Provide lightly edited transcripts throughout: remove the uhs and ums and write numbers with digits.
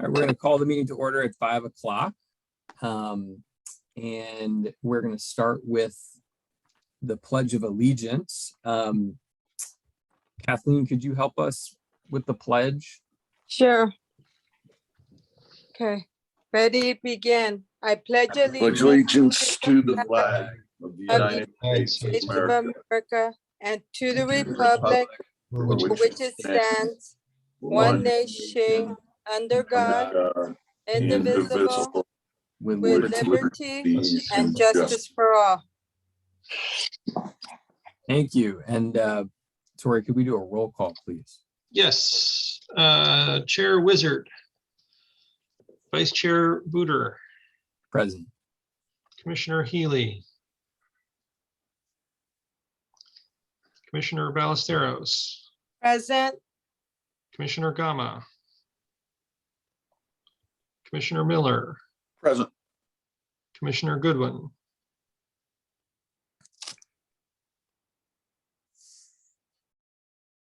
All right, we're going to call the meeting to order at 5 o'clock. And we're going to start with the Pledge of Allegiance. Kathleen, could you help us with the pledge? Sure. Okay, ready, begin. I pledge Pledge allegiance to the flag of the of the United States of America, and to the republic for for which it stands, one nation, under God, indivisible, With with liberty and justice for all. Thank you. And Tori, could we do a roll call, please? Yes. Chair Wizard, Vice Chair Booter, Present. Commissioner Healy, Commissioner Ballesteros, Present. Commissioner Gama, Commissioner Miller, Present. Commissioner Goodwin.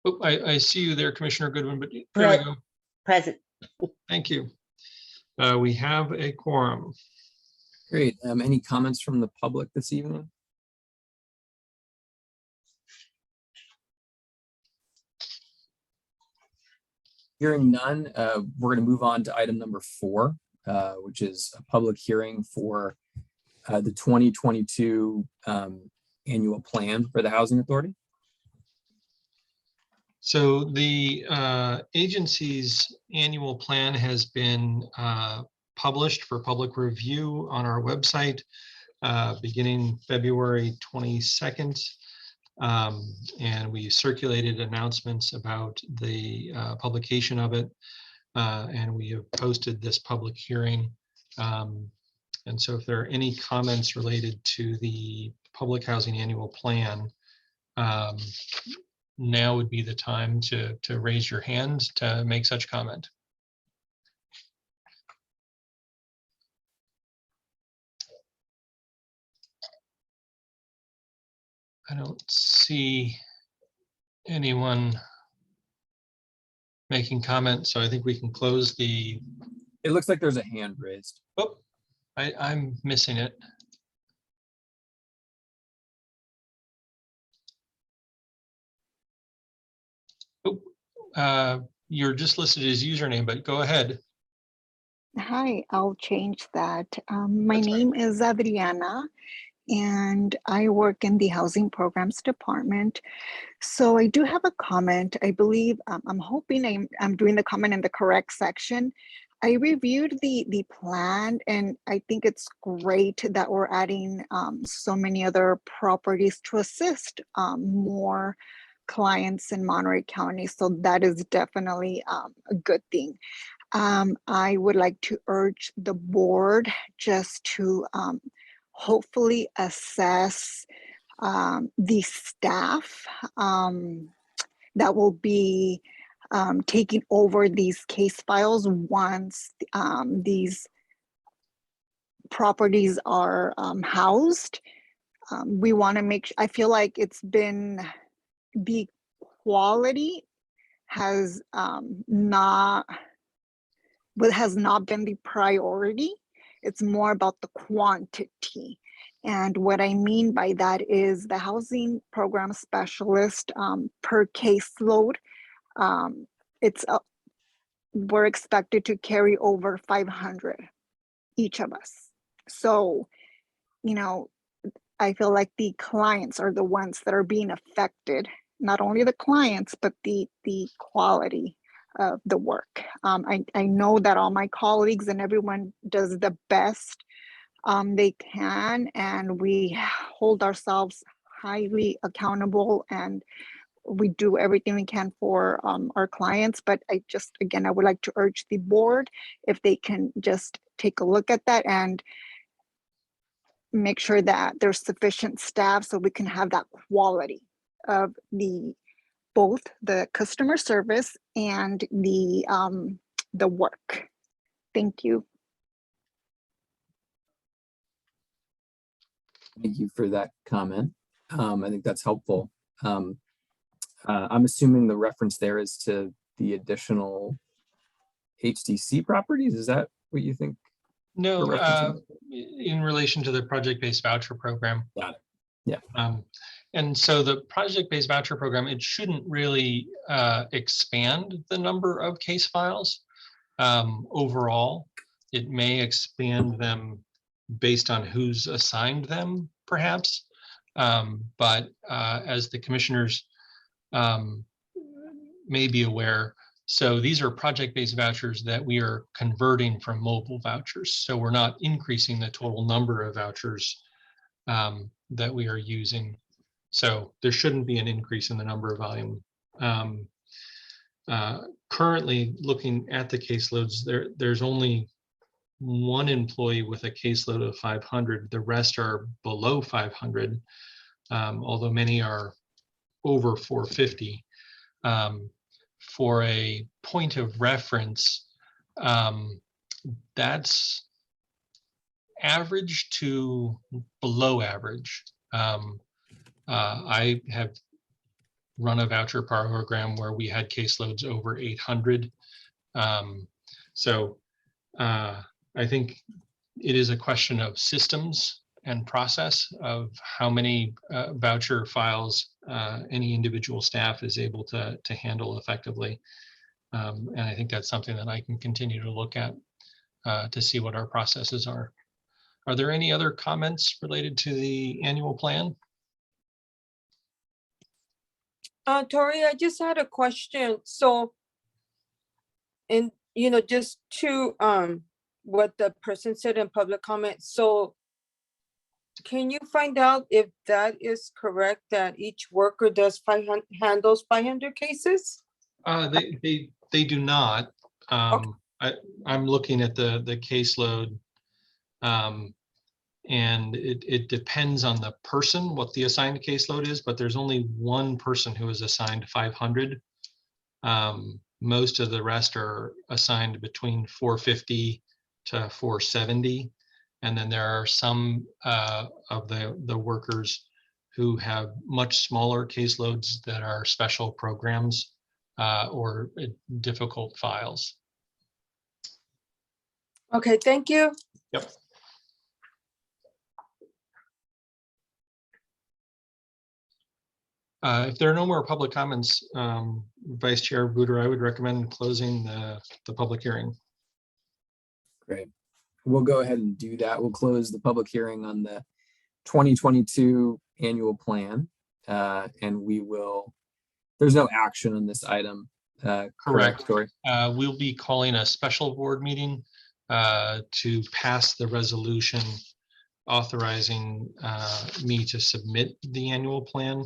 Oh, I see you there, Commissioner Goodwin, but there we go. Present. Thank you. We have a quorum. Great. Any comments from the public this evening? Hearing none, we're going to move on to item number 4, which is a public hearing for the 2022 annual plan for the Housing Authority. So the agency's annual plan has been published for public review on our website beginning February 22nd. And we circulated announcements about the publication of it. And we have posted this public hearing. And so if there are any comments related to the public housing annual plan, now would be the time to raise your hand to make such comment. I don't see anyone making comments, so I think we can close the. It looks like there's a hand raised. Oh, I'm missing it. Oh, you're just listed as username, but go ahead. Hi, I'll change that. My That's fine. name is Adriana, and I work in the Housing Programs Department. So I do have a comment. I believe I'm hoping I'm doing the comment in the correct section. I reviewed the plan, and I think it's great that we're adding so many other properties to assist more clients in Monterey County. So that is definitely a good thing. I would like to urge the board just to hopefully assess the staff that will be taking over these case files once these properties are housed. We want to make sure, I feel like it's been, the quality has not been the priority. It's more about the quantity. And what I mean by that is the housing program specialist per caseload, we're expected to carry over 500, each of us. So, you know, I feel like the clients are the ones that are being affected, not only the clients, but the quality of the work. I know that all my colleagues and everyone does the best they can, and we hold ourselves highly accountable, and we do everything we can for our clients. But I would like to urge the board, if they can just take a look at that and make sure that there's sufficient staff so we can have that quality of both the customer service and the work. Thank you. Thank you for that comment. I think that's helpful. I'm assuming the reference there is to the additional HTC properties? Is that what you think? No, we're referencing? in relation to the project-based voucher program. Got it. Yeah. And so the project-based voucher program, it shouldn't really expand the number of case files. Overall, it may expand them based on who's assigned them, perhaps. But as the commissioners may be aware, so these are project-based vouchers that we are converting from mobile vouchers. So we're not increasing the total number of vouchers that we are using. So there shouldn't be an increase in the number of volume. Currently, looking at the caseloads, there's only one employee with a caseload of 500. The rest are below 500, although many are over 450. For a point of reference, that's average to below average. I have run a voucher program where we had caseloads over 800. So I think it is a question of systems and process of how many voucher files any individual staff is able to handle effectively. And I think that's something that I can continue to look at to see what our processes are. Are there any other comments related to the annual plan? Tori, I just had a question. So, and just to what the person said in public comment. So, can you find out if that is correct, that each worker does handles 500 cases? They do not. Okay. I'm looking at the caseload, and it depends on the person what the assigned caseload is, but there's only one person who is assigned 500. Most of the rest are assigned between 450 to 470. And then there are some of the workers who have much smaller caseloads that are special programs or difficult files. Okay, thank you. Yep. If there are no more public comments, Vice Chair Buder, I would recommend closing the public hearing. Great. We'll go ahead and do that. We'll close the public hearing on the 2022 annual plan. And we will, there's no action on this item. Correct, Tori? We'll be calling a special board meeting to pass the resolution authorizing me to submit the annual plan.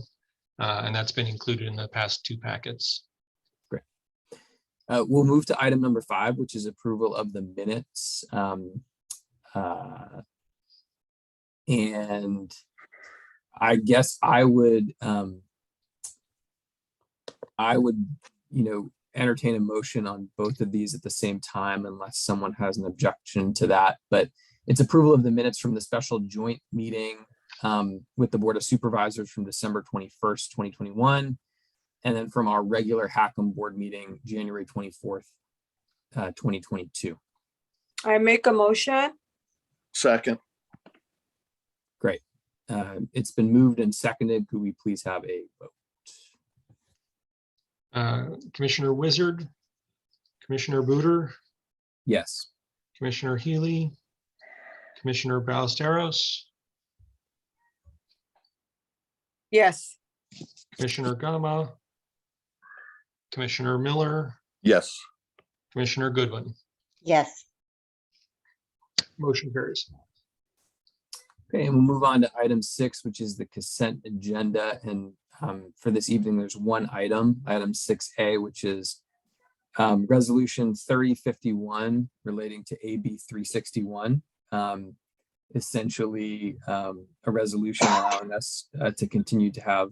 And that's been included in the past 2 packets. Great. We'll move to item number 5, which is approval of the minutes. And I guess I would, entertain a motion on both of these at the same time, unless someone has an objection to that. But it's approval of the minutes from the special joint meeting with the Board of Supervisors from December 21st, 2021, and then from our regular HACM board meeting, January 24th, 2022. I make a motion. Second. Great. It's been moved and seconded. Could we please have a vote? Commissioner Wizard, Commissioner Buder, Yes. Commissioner Healy, Commissioner Ballesteros, Yes. Commissioner Gama, Commissioner Miller, Yes. Commissioner Goodwin. Yes. Motion carries. Okay, and we'll move on to item 6, which is the consent agenda. And for this evening, there's one item 6A, which is resolution 3051 relating to AB 361. Essentially, a resolution allowing us to continue to have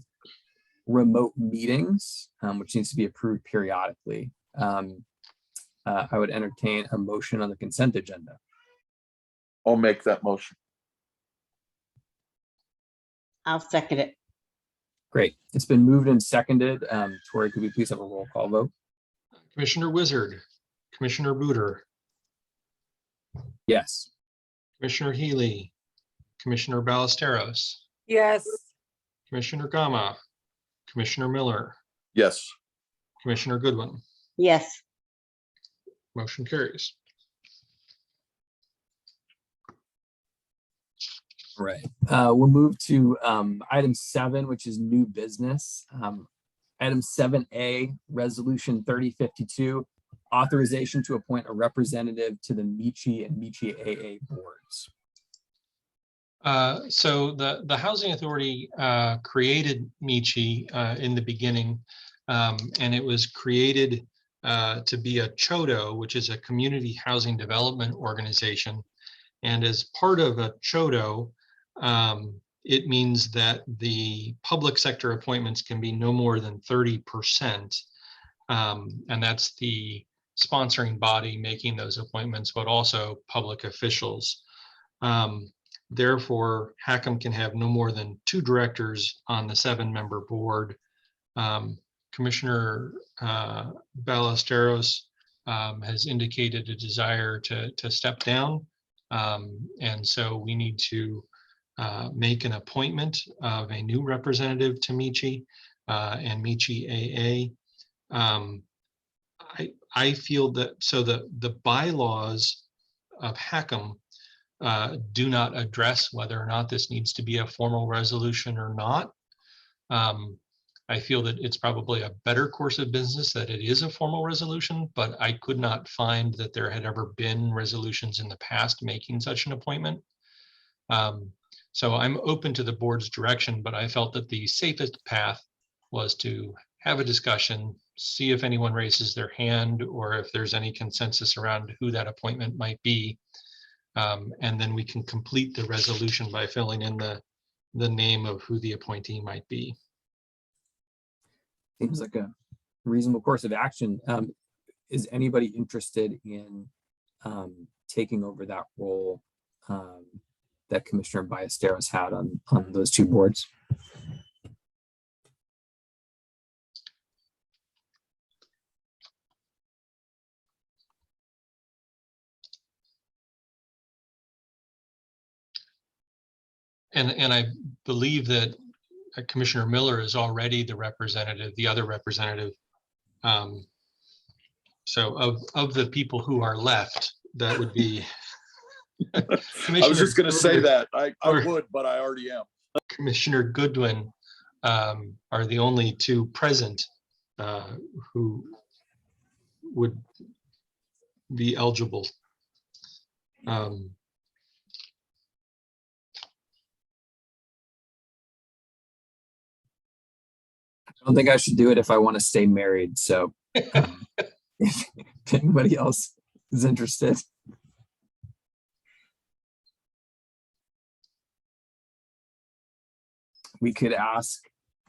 remote meetings, which needs to be approved periodically. I would entertain a motion on the consent agenda. I'll make that motion. I'll second it. Great. It's been moved and seconded. Tori, could we please have a roll call vote? Commissioner Wizard, Commissioner Booter, Yes. Commissioner Healy, Commissioner Ballesteros, Yes. Commissioner Gama, Commissioner Miller, Yes. Commissioner Goodwin. Yes. Motion carries. All right. We'll move to item 7, which is new business. Item 7A, Resolution 3052, authorization to appoint a representative to the Michi and Michia AA boards. So the Housing Authority created Michi in the beginning, and it was created to be a CHODO, which is a community housing development organization. And as part of a CHODO, it means that the public sector appointments can be no more than 30%. And that's the sponsoring body making those appointments, but also public officials. Therefore, HACM can have no more than 2 directors on the 7-member board. Commissioner Ballesteros has indicated a desire to step down. And so we need to make an appointment of a new representative to Michi and Michi AA. I feel that the bylaws of HACM do not address whether or not this needs to be a formal resolution or not. I feel that it's probably a better course of business that it is a formal resolution, but I could not find that there had ever been resolutions in the past making such an appointment. So I'm open to the board's direction, but I felt that the safest path was to have a discussion, see if anyone raises their hand or if there's any consensus around who that appointment might be. And then we can complete the resolution by filling in the name of who the appointee might be. Seems like a reasonable course of action. Is anybody interested in taking over that role that Commissioner Ballesteros had on those 2 boards? And I believe that Commissioner Miller is already the representative, the other representative. So of the people who are left, that would be. I was just going to say that. I would, but I already am. Commissioner Goodwin are the only 2 present who would be eligible. I don't think I should do it if I want to stay married. So if anybody else is interested. We could ask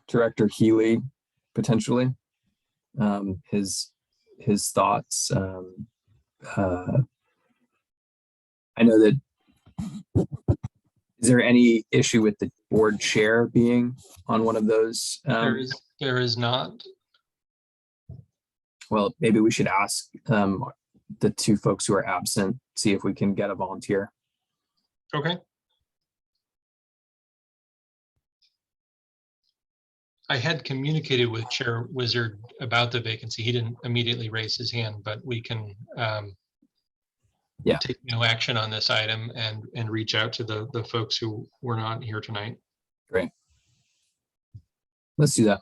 Director Healy potentially his thoughts. I know that. Is there any issue with the board chair being on one of those? There is not. Well, maybe we should ask the 2 folks who are absent, see if we can get a volunteer. Okay. I had communicated with Chair Wizard about the vacancy. He didn't immediately raise his hand, but we can take no action on this item and reach out to the folks who were not here tonight. Great. Let's do that.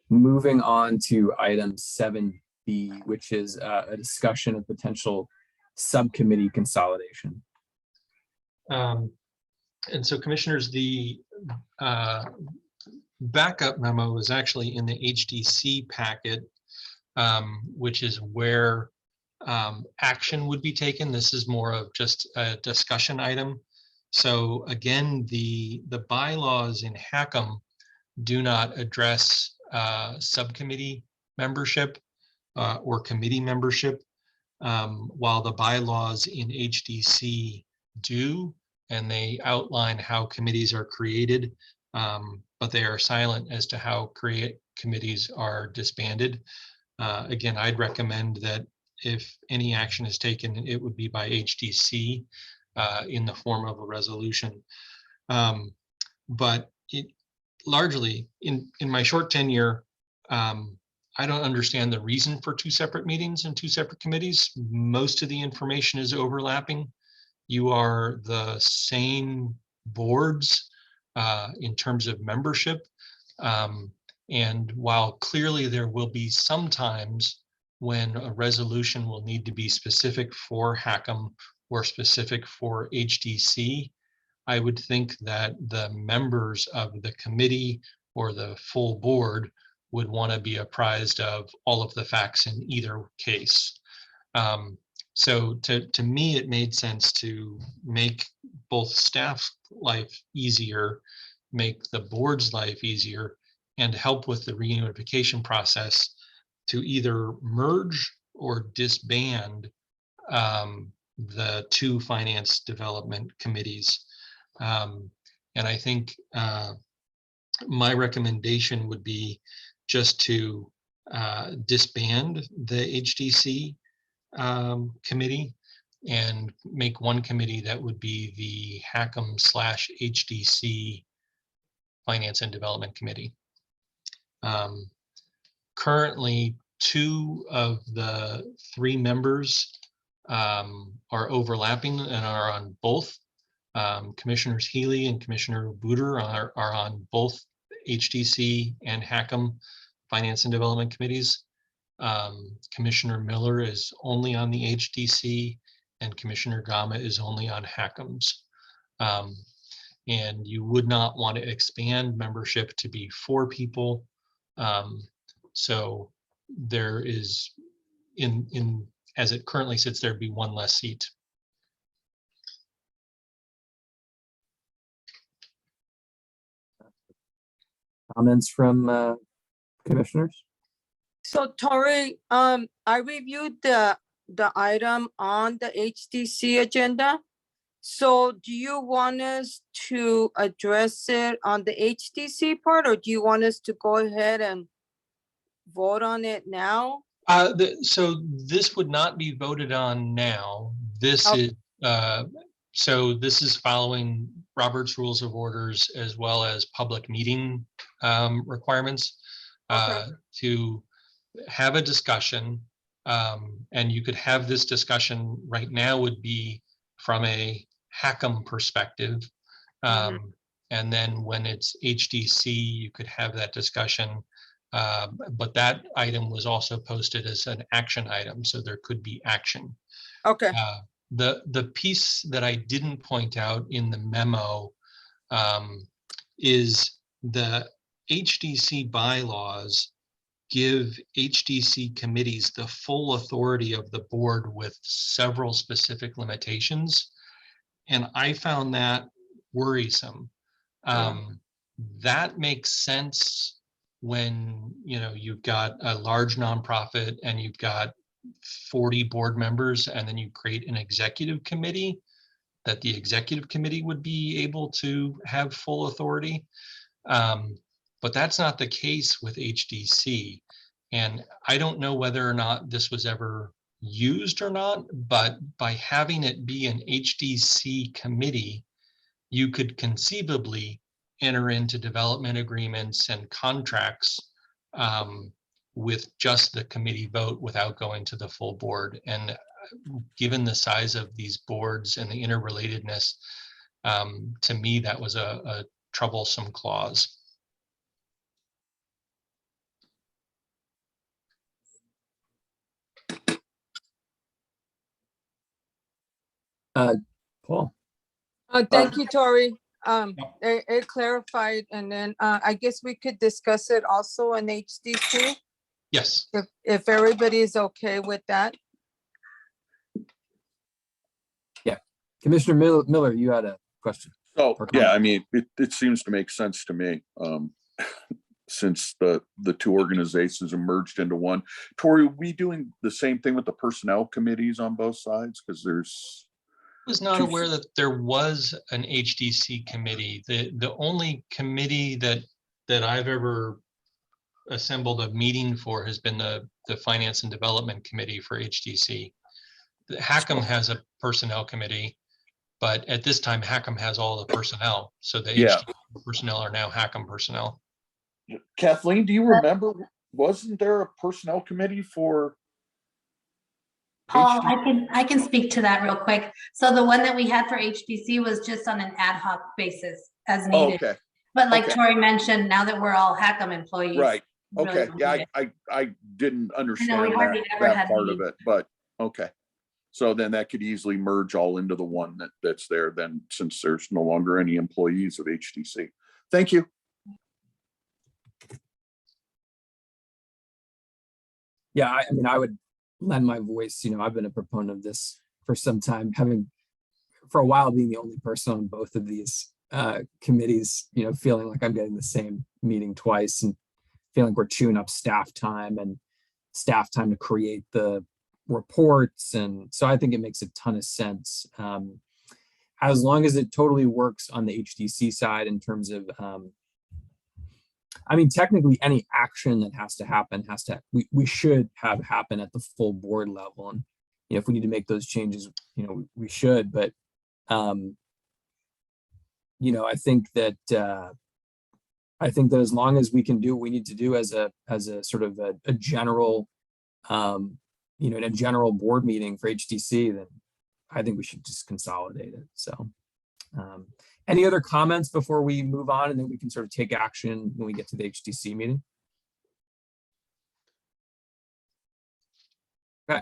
Moving on to item 7B, which is a discussion of potential subcommittee consolidation. And so, commissioners, the backup memo is actually in the HDC packet, which is where action would be taken. This is more of just a discussion item. So again, the bylaws in HACM do not address subcommittee membership or committee membership, while the bylaws in HDC do, and they outline how committees are created, but they are silent as to how committees are disbanded. Again, I'd recommend that if any action is taken, it would be by HDC in the form of a resolution. But it largely, in my short tenure, I don't understand the reason for two separate meetings and two separate committees. Most of the information is overlapping. You are the same boards in terms of membership. And while clearly there will be some times when a resolution will need to be specific for HACM or specific for HDC, I would think that the members of the committee or the full board would want to be apprised of all of the facts in either case. So to me, it made sense to make both staff's life easier, make the board's life easier, and help with the reunification process to either merge or disband the two finance development committees. And I think my recommendation would be just to disband the HDC committee and make one committee that would be the HACM/HDC Finance and Development Committee. Currently, 2 of the 3 members are overlapping and are on both. Commissioners Healy and Commissioner Booter are on both HDC and HACM Finance and Development Committees. Commissioner Miller is only on the HDC and Commissioner Gama is only on HACM's. And you would not want to expand membership to be 4 people. So there is, as it currently sits, there'd be 1 less seat. Comments from commissioners? So Tori, I reviewed the item on the HDC agenda. So do you want us to address it on the HDC part, or do you want us to go ahead and vote on it now? So this would not be voted on now. This Okay. is so this is following Robert's Rules of Orders as well as public meeting requirements to have a discussion. And you could have this discussion right now would be from a HACM perspective. And then when it's HDC, you could have that discussion. But that item was also posted as an action item, so there could be action. Okay. The piece that I didn't point out in the memo is the HDC bylaws give HDC committees the full authority of the board with several specific limitations. And I found that worrisome. That makes sense when you've got a large nonprofit and you've got 40 board members, and then you create an executive committee, that the executive committee would be able to have full authority. But that's not the case with HDC. And I don't know whether or not this was ever used or not, but by having it be an HDC committee, you could conceivably enter into development agreements and contracts with just the committee vote without going to the full board. And given the size of these boards and the interrelatedness, to me, that was a troublesome clause. Paul? Thank you, Tori. It clarified, and then I guess we could discuss it also in HDC. Yes. If everybody is okay with that. Yeah. Commissioner Miller, you had a question. So, yeah, I mean, it seems to make sense to me. Since the 2 organizations are merged into one. Tori, are we doing the same thing with the personnel committees on both sides? Because there's... I was not aware that there was an HDC committee. The only committee that I've ever assembled a meeting for has been the Finance and Development Committee for HDC. The HACM has a personnel committee, but at this time, HACM has all the personnel. So the Yeah. HDC personnel are now HACM personnel. Kathleen, do you remember, wasn't there a personnel committee for Paul, HDC? I can speak to that real quick. So the one that we had for HDC was just on an ad hoc basis as Oh, needed. okay, But like okay. Tori mentioned, now that we're all HACM employees. Right. we really Okay. don't Yeah, need it. I didn't understand we hardly ever that had part of meetings. it, but okay. So then that could easily merge all into the one that's there then, since there's no longer any employees of HDC. Thank you. Yeah, I mean, I would lend my voice. I've been a proponent of this for some time, having for a while being the only person on both of these committees, feeling like I'm getting the same meeting twice and feeling like we're chewing up staff time to create the reports. And so I think it makes a ton of sense. As long as it totally works on the HDC side in terms of, technically any action that has to happen we should have happen at the full board level. And if we need to make those changes, we should. But I think that as long as we can do what we need to do as a sort of a general, in a general board meeting for HDC, then I think we should just consolidate it. So any other comments before we move on, and then we can sort of take action when we get to the HDC meeting? Okay.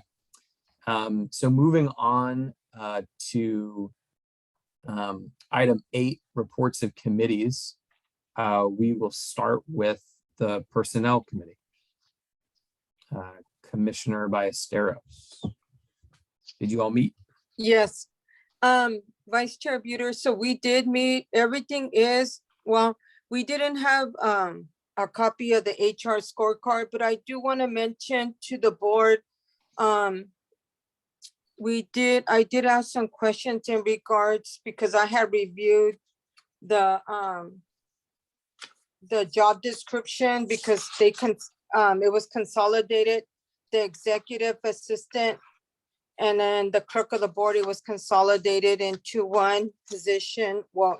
So moving on to item 8, reports of committees. We will start with the Personnel Committee. Commissioner Ballesteros. Did you all meet? Yes. Vice Chair Buter, so we did meet. Everything is, well, we didn't have a copy of the HR scorecard, but I do want to mention to the board, I did ask some questions in regards, because I had reviewed the job description, because it was consolidated, the executive assistant and then the clerk of the board, it was consolidated into one position. Well,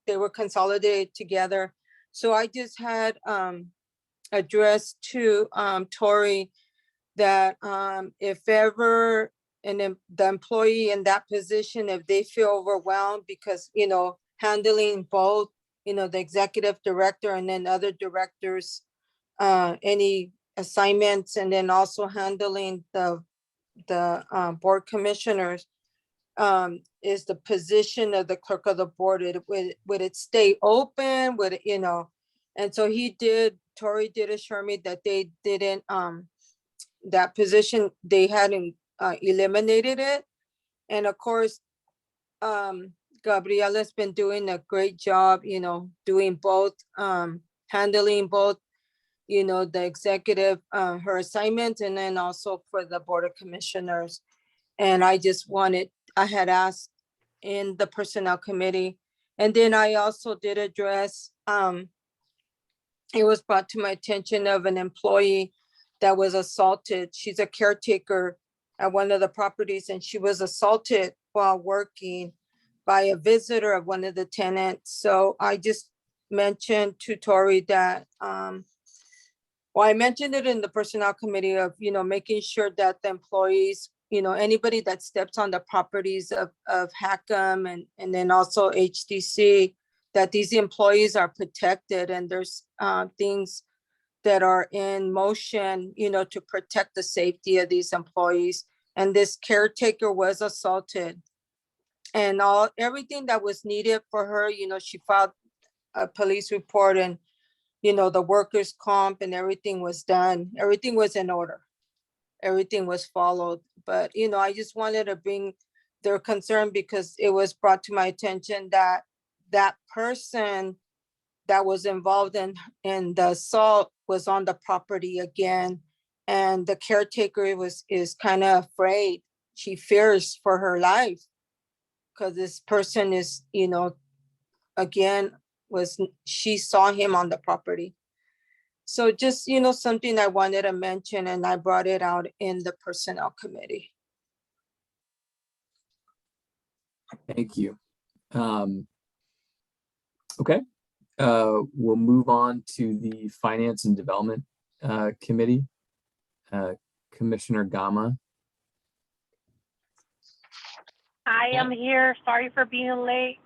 they were consolidated together. So I just had addressed to Tori that if ever the employee in that position, if they feel overwhelmed because, handling both, the executive director and then other directors, any assignments, and then also handling the board commissioners, is the position of the clerk of the board. Would it stay open? Would it, and so Tori did assure me that they didn't, that position, they hadn't eliminated it. And of course, Gabriela's been doing a great job, doing both, handling both, the executive, her assignments, and then also for the Board of Commissioners. And I had asked in the Personnel Committee. And then I also did address, it was brought to my attention of an employee that was assaulted. She's a caretaker at one of the properties, and she was assaulted while working by a visitor of one of the tenants. So I just mentioned to Tori that, I mentioned it in the Personnel Committee of, making sure that the employees, anybody that steps on the properties of HACM and then also HDC, that these employees are protected, and there's things that are in motion, to protect the safety of these employees. And this caretaker was assaulted, and everything that was needed for her, she filed a police report, and the workers' comp and everything was done. Everything was in order. Everything was followed. But, I just wanted to bring their concern, because it was brought to my attention that that person that was involved in the assault was on the property again. And the caretaker is kind of afraid. She fears for her life, because this person is, again, she saw him on the property. So just, something I wanted to mention, and I brought it out in the Personnel Committee. Thank you. Okay, we'll move on to the Finance and Development Committee. Commissioner Gama. I am here. Sorry for being late.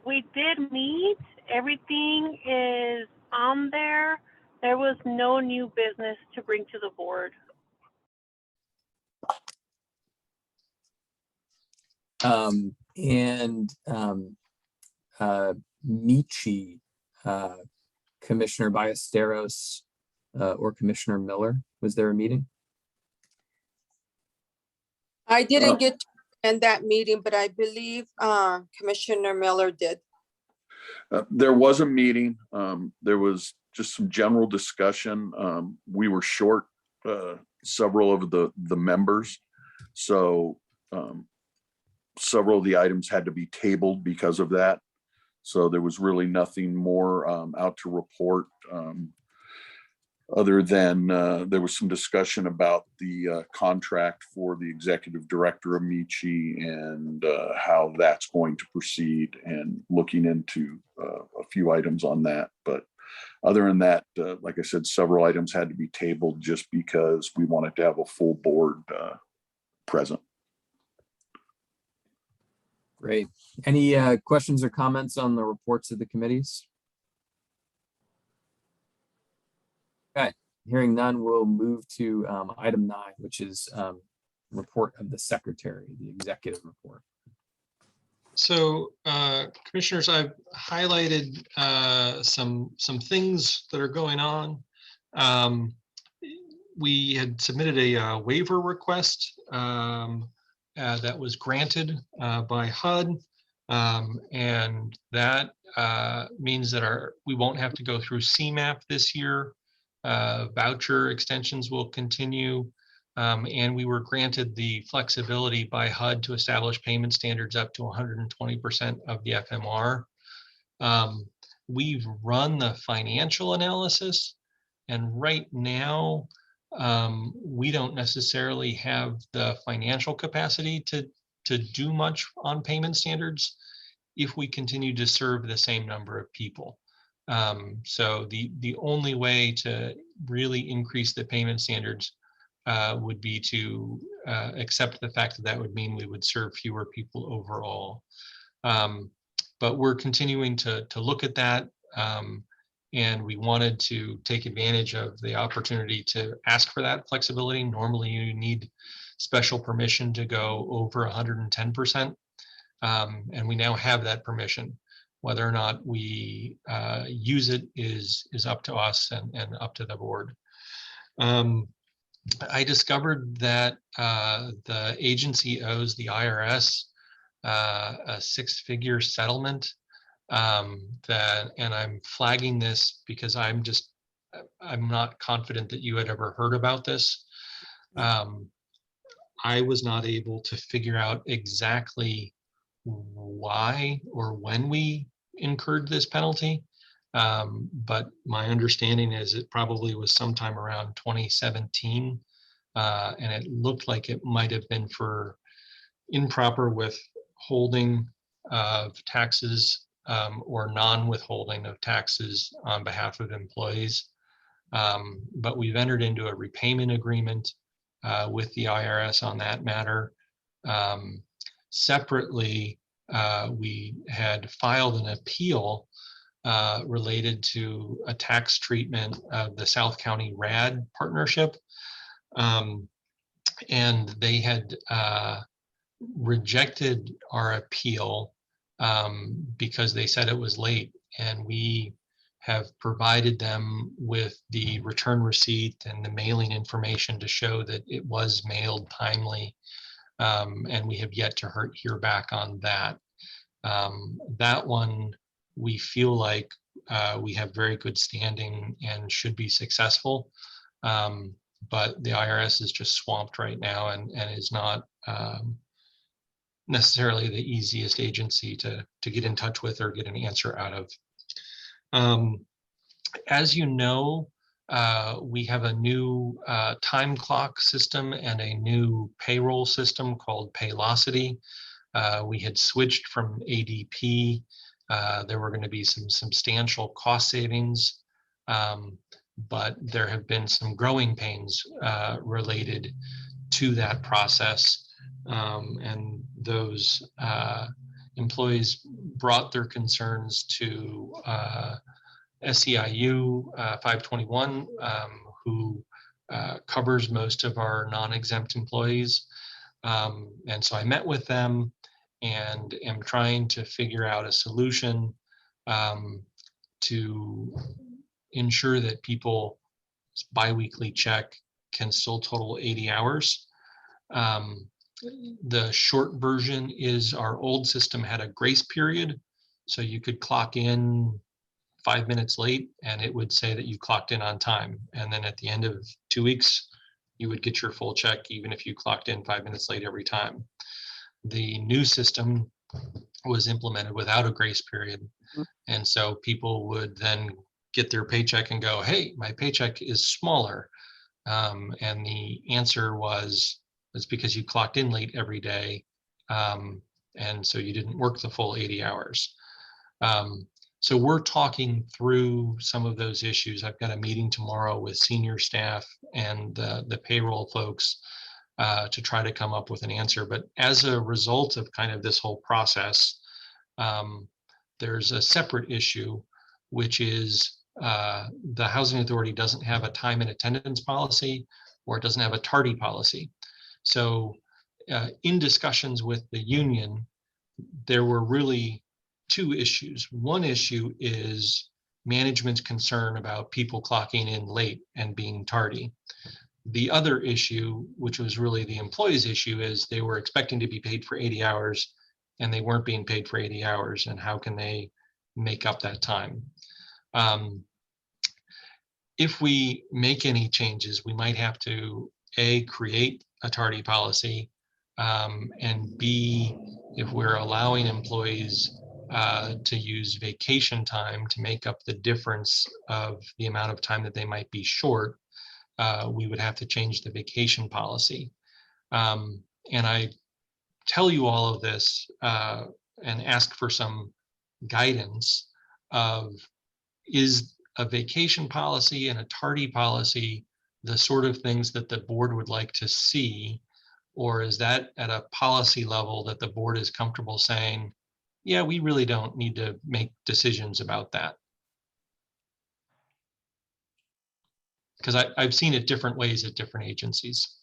We did meet. Everything is on there. There was no new business to bring to the board. Michi, Commissioner Ballesteros, or Commissioner Miller, was there a meeting? I didn't get to attend that meeting, but I believe Commissioner Miller did. There was a meeting. There was just some general discussion. We were short several of the members, so several of the items had to be tabled because of that. So there was really nothing more out to report, other than there was some discussion about the contract for the executive director of Michi and how that's going to proceed, and looking into a few items on that. But other than that, like I said, several items had to be tabled just because we wanted to have a full board present. Great. Any questions or comments on the reports of the committees? Okay, hearing none, we'll move to item 9, which is report of the secretary, the executive report. So, commissioners, I've highlighted some things that are going on. We had submitted a waiver request that was granted by HUD, and that means that we won't have to go through CMAP this year. Voucher extensions will continue, and we were granted the flexibility by HUD to establish payment standards up to 120% of the FMR. We've run the financial analysis, and right now we don't necessarily have the financial capacity to do much on payment standards if we continue to serve the same number of people. So the only way to really increase the payment standards would be to accept the fact that that would mean we would serve fewer people overall. But we're continuing to look at that, and we wanted to take advantage of the opportunity to ask for that flexibility. Normally you need special permission to go over 110%, and we now have that permission. Whether or not we use it is up to us and up to the board. I discovered that the agency owes the IRS a 6-figure settlement, and I'm flagging this because I'm not confident that you had ever heard about this. I was not able to figure out exactly why or when we incurred this penalty, but my understanding is it probably was sometime around 2017, and it looked like it might have been for improper withholding of taxes or non-withholding of taxes on behalf of employees. But we've entered into a repayment agreement with the IRS on that matter. Separately, we had filed an appeal related to a tax treatment of the South County RAD partnership. And they had rejected our appeal because they said it was late, and we have provided them with the return receipt and the mailing information to show that it was mailed timely, and we have yet to hear back on that. That one, we feel like we have very good standing and should be successful, but the IRS is just swamped right now and is not necessarily the easiest agency to get in touch with or get an answer out of. As you know, we have a new time clock system and a new payroll system called Paylocity. We had switched from ADP. There were going to be some substantial cost savings, but there have been some growing pains related to that process. And those employees brought their concerns to SEIU 521, who covers most of our non-exempt employees. And so I met with them and am trying to figure out a solution to ensure that people's biweekly check can still total 80 hours. The short version is our old system had a grace period, so you could clock in 5 minutes late and it would say that you clocked in on time. And then at the end of 2 weeks, you would get your full check, even if you clocked in 5 minutes late every time. The new system was implemented without a grace period. And so people would then get their paycheck and go, hey, my paycheck is smaller. And the answer was, it's because you clocked in late every day. And so you didn't work the full 80 hours. So we're talking through some of those issues. I've got a meeting tomorrow with senior staff and the payroll folks to try to come up with an answer. But as a result of kind of this whole process, there's a separate issue, which is the Housing Authority doesn't have a time and attendance policy, or it doesn't have a tardy policy. So in discussions with the union, there were really two issues. One issue is management's concern about people clocking in late and being tardy. The other issue, which was really the employees' issue, is they were expecting to be paid for 80 hours and they weren't being paid for 80 hours. And how can they make up that time? If we make any changes, we might have to A, create a tardy policy, and B, if we're allowing employees to use vacation time to make up the difference of the amount of time that they might be short, we would have to change the vacation policy. And I tell you all of this and ask for some guidance of, is a vacation policy and a tardy policy the sort of things that the board would like to see, or is that at a policy level that the board is comfortable saying, yeah, we really don't need to make decisions about that? Because I've seen it different ways at different agencies.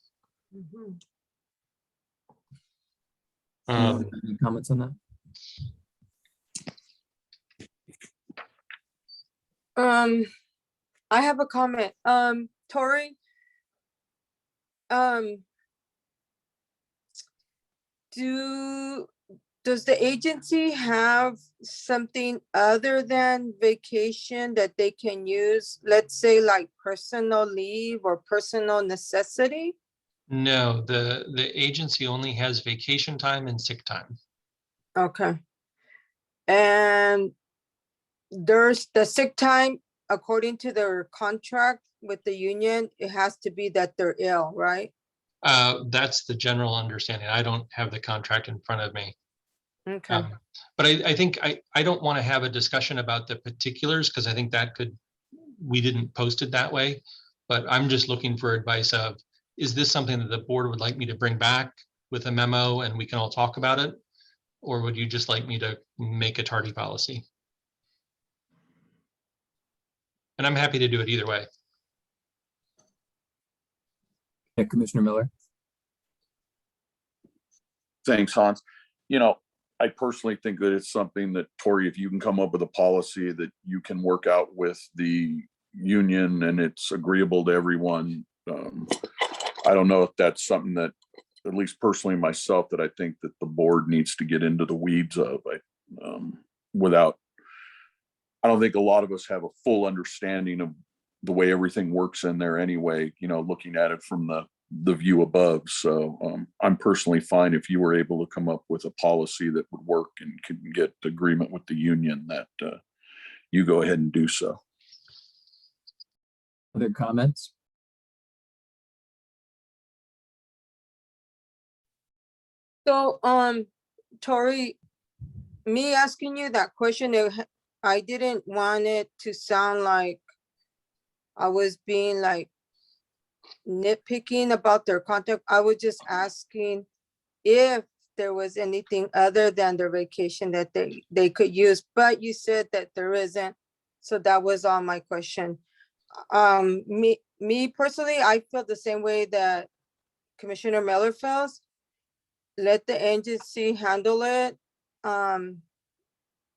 Any comments on that? I have a comment. Tori, does the agency have something other than vacation that they can use? Let's say like personal leave or personal necessity? No, the agency only has vacation time and sick time. Okay. And there's the sick time, according to their contract with the union, it has to be that they're ill, right? That's the general understanding. I don't have the contract in front of me. Okay. But I think I don't want to have a discussion about the particulars, because I think that we didn't post it that way. But I'm just looking for advice of, is this something that the board would like me to bring back with a memo and we can all talk about it? Or would you just like me to make a tardy policy? And I'm happy to do it either way. Yeah, Commissioner Miller. Thanks, Hans. You know, I personally think that it's something that, Tori, if you can come up with a policy that you can work out with the union and it's agreeable to everyone, I don't know if that's something that, at least personally myself, that I think that the board needs to get into the weeds of. I don't think a lot of us have a full understanding of the way everything works in there anyway, you know, looking at it from the view above. So I'm personally fine if you were able to come up with a policy that would work and can get agreement with the union, that you go ahead and do so. Other comments? So, Tori, me asking you that question, I didn't want it to sound like I was being like nitpicking about their contact. I was just asking if there was anything other than their vacation that they could use, but you said that there isn't. So that was all my question. Me personally, I feel the same way that Commissioner Miller feels. Let the agency handle it. And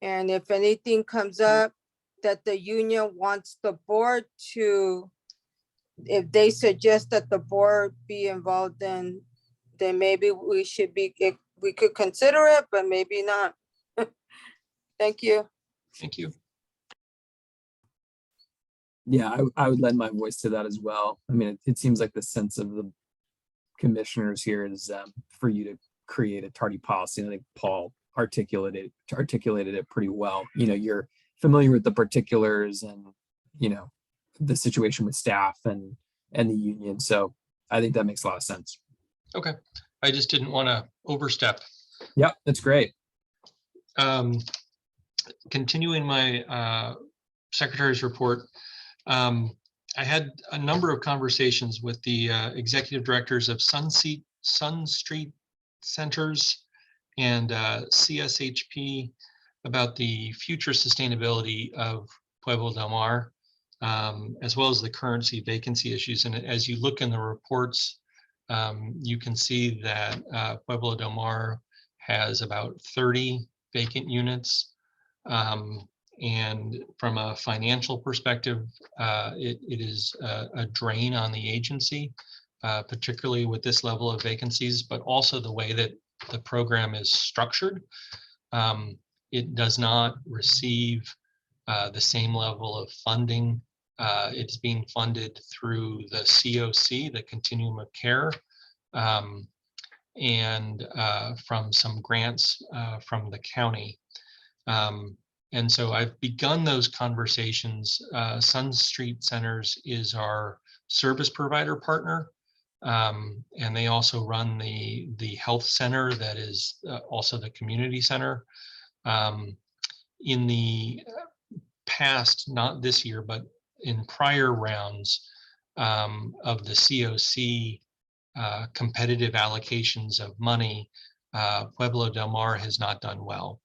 if anything comes up that the union wants the board to, if they suggest that the board be involved, then maybe we should be, we could consider it, but maybe not. Thank you. Thank you. Yeah, I would lend my voice to that as well. I mean, it seems like the sense of the commissioners here is for you to create a tardy policy. And I think Paul articulated it pretty well. You know, you're familiar with the particulars and, you know, the situation with staff and the union. So I think that makes a lot of sense. Okay. I just didn't want to overstep. Yeah, that's great. Continuing my secretary's report, I had a number of conversations with the executive directors of Sun Street Centers and CSHP about the future sustainability of Pueblo del Mar, as well as the currency vacancy issues. And as you look in the reports, you can see that Pueblo del Mar has about 30 vacant units. And from a financial perspective, it is a drain on the agency, particularly with this level of vacancies, but also the way that the program is structured. It does not receive the same level of funding. It's being funded through the COC, the Continuum of Care, and from some grants from the county. And so I've begun those conversations. Sun Street Centers is our service provider partner. And they also run the health center that is also the community center. In the past, not this year, but in prior rounds of the COC competitive allocations of money, Pueblo del Mar has not done well.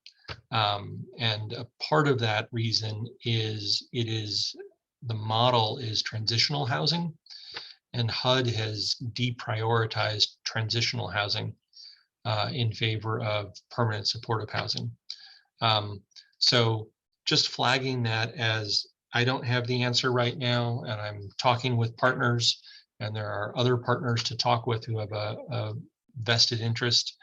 And a part of that reason is the model is transitional housing, and HUD has deprioritized transitional housing in favor of permanent supportive housing. So just flagging that as I don't have the answer right now, and I'm talking with partners, and there are other partners to talk with who have a vested interest.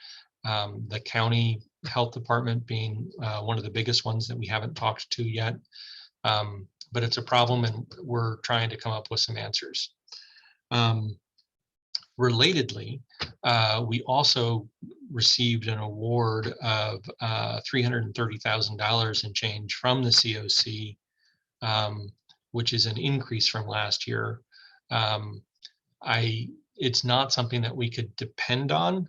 The county health department being one of the biggest ones that we haven't talked to yet. But it's a problem, and we're trying to come up with some answers. Relatedly, we also received an award of $330,000 and change from the COC, which is an increase from last year. It's not something that we could depend on.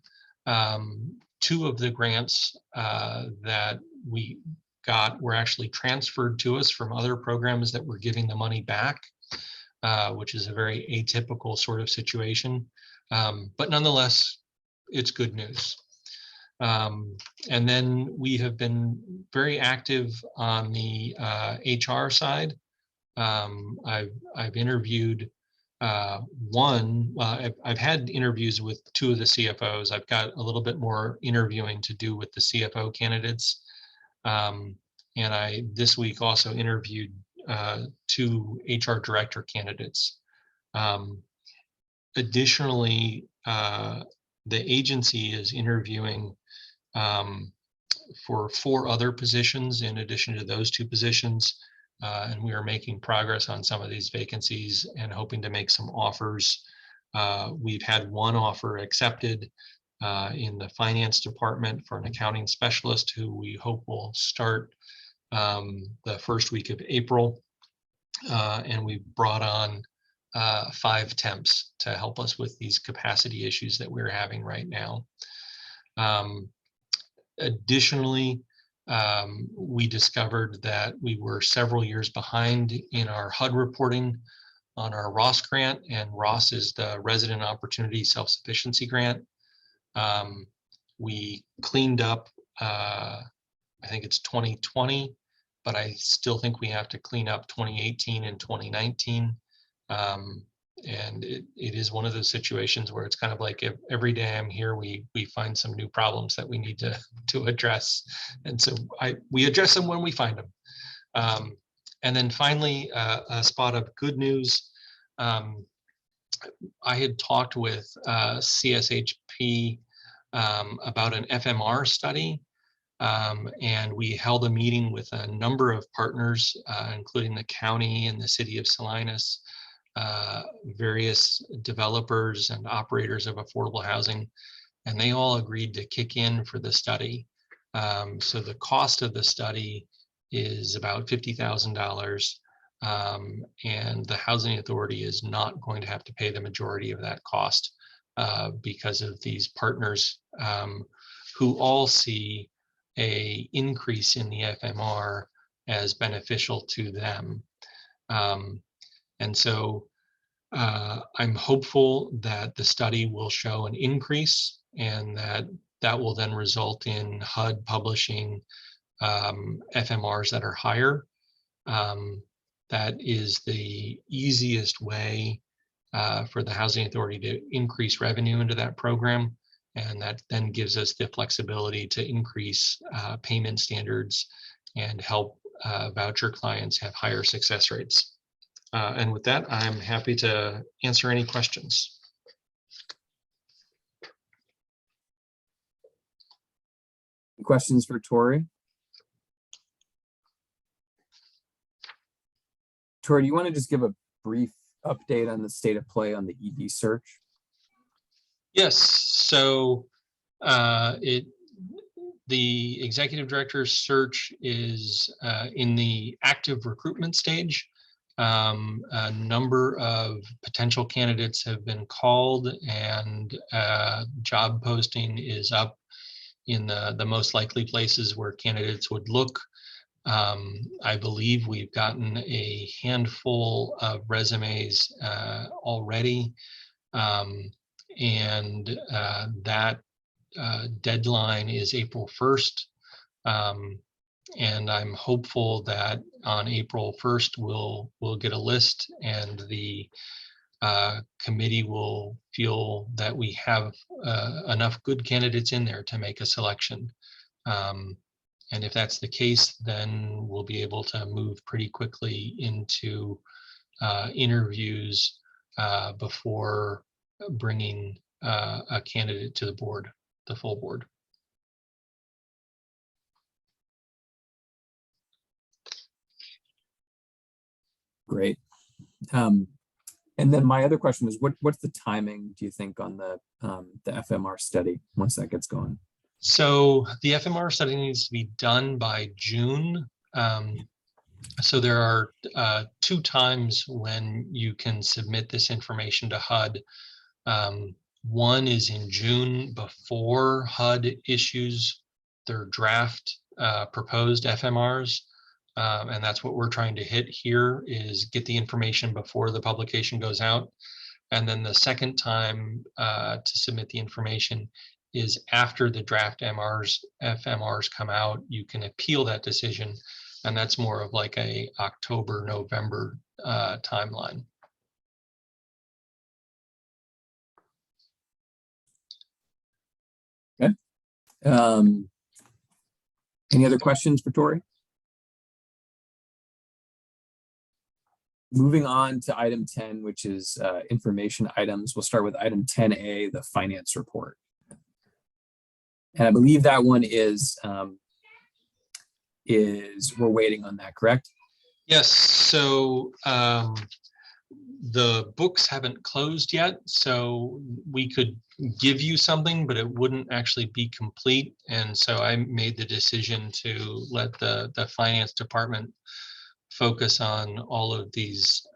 Two of the grants that we got were actually transferred to us from other programs that were giving the money back, which is a very atypical sort of situation. But nonetheless, it's good news. And then we have been very active on the HR side. I've interviewed I've had interviews with two of the CFOs. I've got a little bit more interviewing to do with the CFO candidates. And I this week also interviewed two HR director candidates. Additionally, the agency is interviewing for 4 other positions in addition to those 2 positions. And we are making progress on some of these vacancies and hoping to make some offers. We've had 1 offer accepted in the finance department for an accounting specialist who we hope will start the first week of April. And we've brought on 5 temps to help us with these capacity issues that we're having right now. Additionally, we discovered that we were several years behind in our HUD reporting on our ROS grant, and ROS is the Resident Opportunity Self-Sufficiency Grant. We cleaned up, I think it's 2020, but I still think we have to clean up 2018 and 2019. And it is one of those situations where it's kind of like every day I'm here, we find some new problems that we need to address. And so we address them when we find them. And then finally, a spot of good news. I had talked with CSHP about an FMR study. And we held a meeting with a number of partners, including the county and the city of Salinas, various developers and operators of affordable housing, and they all agreed to kick in for the study. So the cost of the study is about $50,000, and the Housing Authority is not going to have to pay the majority of that cost because of these partners who all see an increase in the FMR as beneficial to them. And so I'm hopeful that the study will show an increase, and that will then result in HUD publishing FMRs that are higher. That is the easiest way for the Housing Authority to increase revenue into that program. And that then gives us the flexibility to increase payment standards and help voucher clients have higher success rates. And with that, I'm happy to answer any questions. Questions for Tori? Tori, do you want to just give a brief update on the state of play on the ED search? Yes, so the executive director's search is in the active recruitment stage. A number of potential candidates have been called, and job posting is up in the most likely places where candidates would look. I believe we've gotten a handful of resumes already, and that deadline is April 1st. And I'm hopeful that on April 1st, we'll get a list, and the committee will feel that we have enough good candidates in there to make a selection. And if that's the case, then we'll be able to move pretty quickly into interviews before bringing a candidate to the board, the full board. Great. And then my other question is, what's the timing, do you think, on the FMR study once that gets going? So the FMR study needs to be done by June. So there are 2 times when you can submit this information to HUD. One is in June before HUD issues their draft proposed FMRs. And that's what we're trying to hit here, is get the information before the publication goes out. And then the second time to submit the information is after the draft FMRs come out. You can appeal that decision, and that's more of like a October, November timeline. Okay. Any other questions for Tori? Moving on to item 10, which is information items. We'll start with item 10A, the finance report. And I believe that one is we're waiting on that, correct? Yes, so the books haven't closed yet, so we could give you something, but it wouldn't actually be complete. And so I made the decision to let the finance department focus on all of these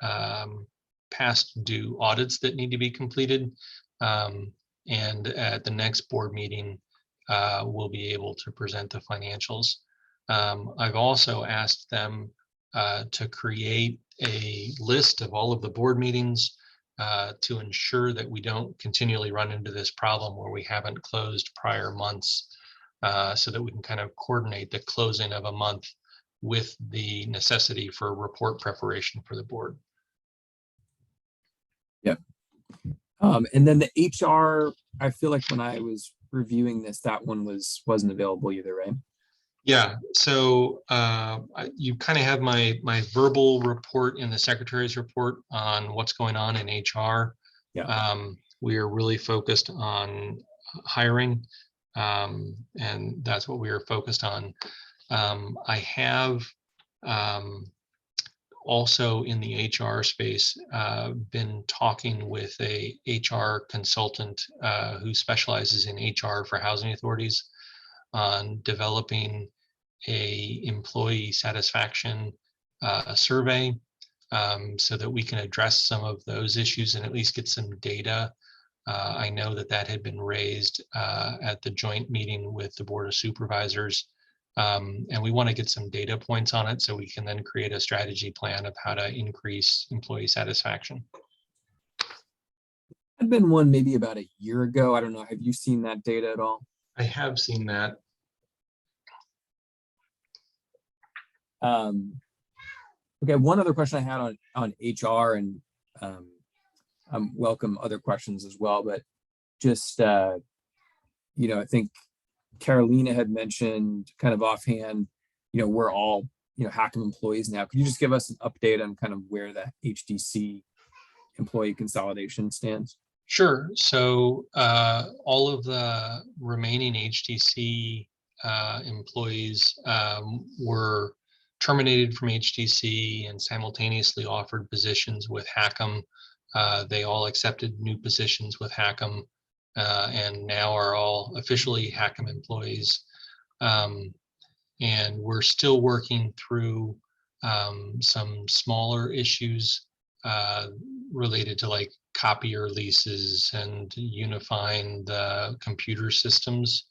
past due audits that need to be completed. And at the next board meeting, we'll be able to present the financials. I've also asked them to create a list of all of the board meetings to ensure that we don't continually run into this problem where we haven't closed prior months, so that we can kind of coordinate the closing of a month with the necessity for report preparation for the board. Yep. And then the HR, I feel like when I was reviewing this, that one wasn't available either, right? Yeah, so you kind of have my verbal report in the secretary's report on what's going on in HR. Yeah. We are really focused on hiring, and that's what we are focused on. I have also in the HR space been talking with a HR consultant who specializes in HR for housing authorities on developing a employee satisfaction survey, so that we can address some of those issues and at least get some data. I know that had been raised at the joint meeting with the Board of Supervisors, and we want to get some data points on it so we can then create a strategy plan of how to increase employee satisfaction. Had been one maybe about a year ago. I don't know. Have you seen that data at all? I have seen that. Okay, one other question I had on HR, and welcome other questions as well, but just I think Carolina had mentioned kind of offhand, we're all HACM employees now. Could you just give us an update on kind of where the HDC employee consolidation stands? Sure. So all of the remaining HDC employees were terminated from HDC and simultaneously offered positions with HACM. They all accepted new positions with HACM and now are all officially HACM employees. And we're still working through some smaller issues related to like copier leases and unifying the computer systems.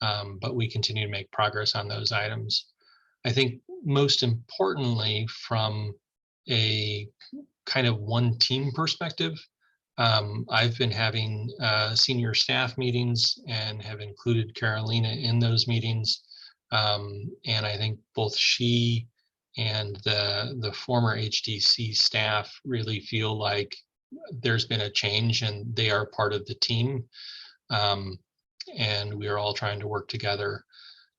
But we continue to make progress on those items. I think most importantly, from a kind of one team perspective, I've been having senior staff meetings and have included Carolina in those meetings. And I think both she and the former HDC staff really feel like there's been a change and they are part of the team. And we are all trying to work together.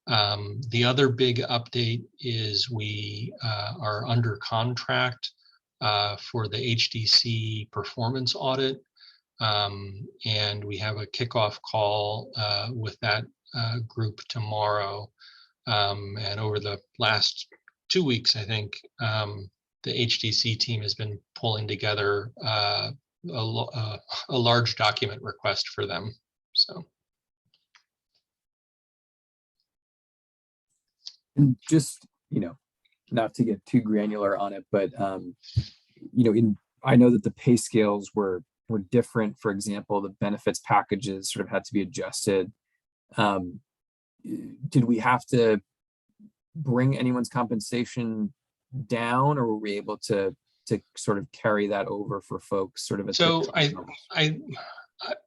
The other big update is we are under contract for the Hdc Performance Audit. And we have a kickoff call with that group tomorrow. And over the last 2 weeks, I think the HDC team has been pulling together a large document request for them. So. And just, not to get too granular on it, but, I know that the pay scales were different. For example, the benefits packages sort of had to be adjusted. Did we have to bring anyone's compensation down, or were we able to sort of carry that over for folks sort of at so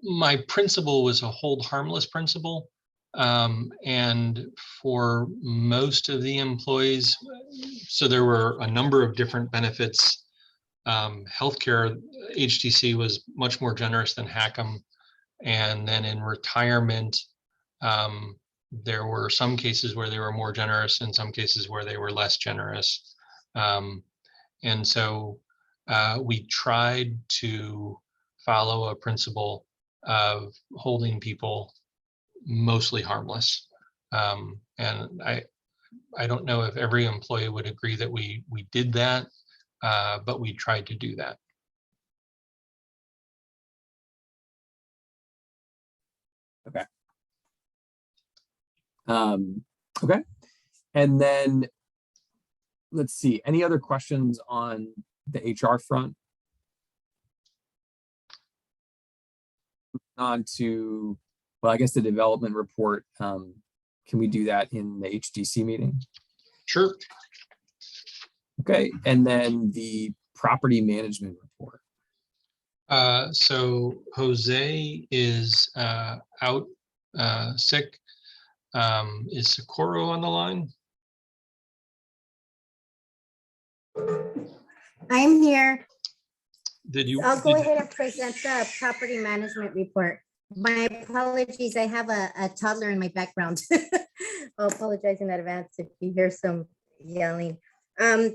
my principle was a hold harmless principle. And for most of the employees, so there were a number of different benefits. Healthcare, HDC was much more generous than HACM. And then in retirement, there were some cases where they were more generous and some cases where they were less generous. And so we tried to follow a principle of holding people mostly harmless. And I don't know if every employee would agree that we did that, but we tried to do that. Okay. Okay. And then let's see, any other questions on the HR front? on to, well, I guess the development report. Can we do that in the HDC meeting? Sure. Okay, and then the property management report. So Jose is out sick. Is Socorro on the line? I'm here. Did you? I'll go ahead and present the property management report. My apologies, I have a toddler in my background. I'll apologize in advance if you hear some yelling.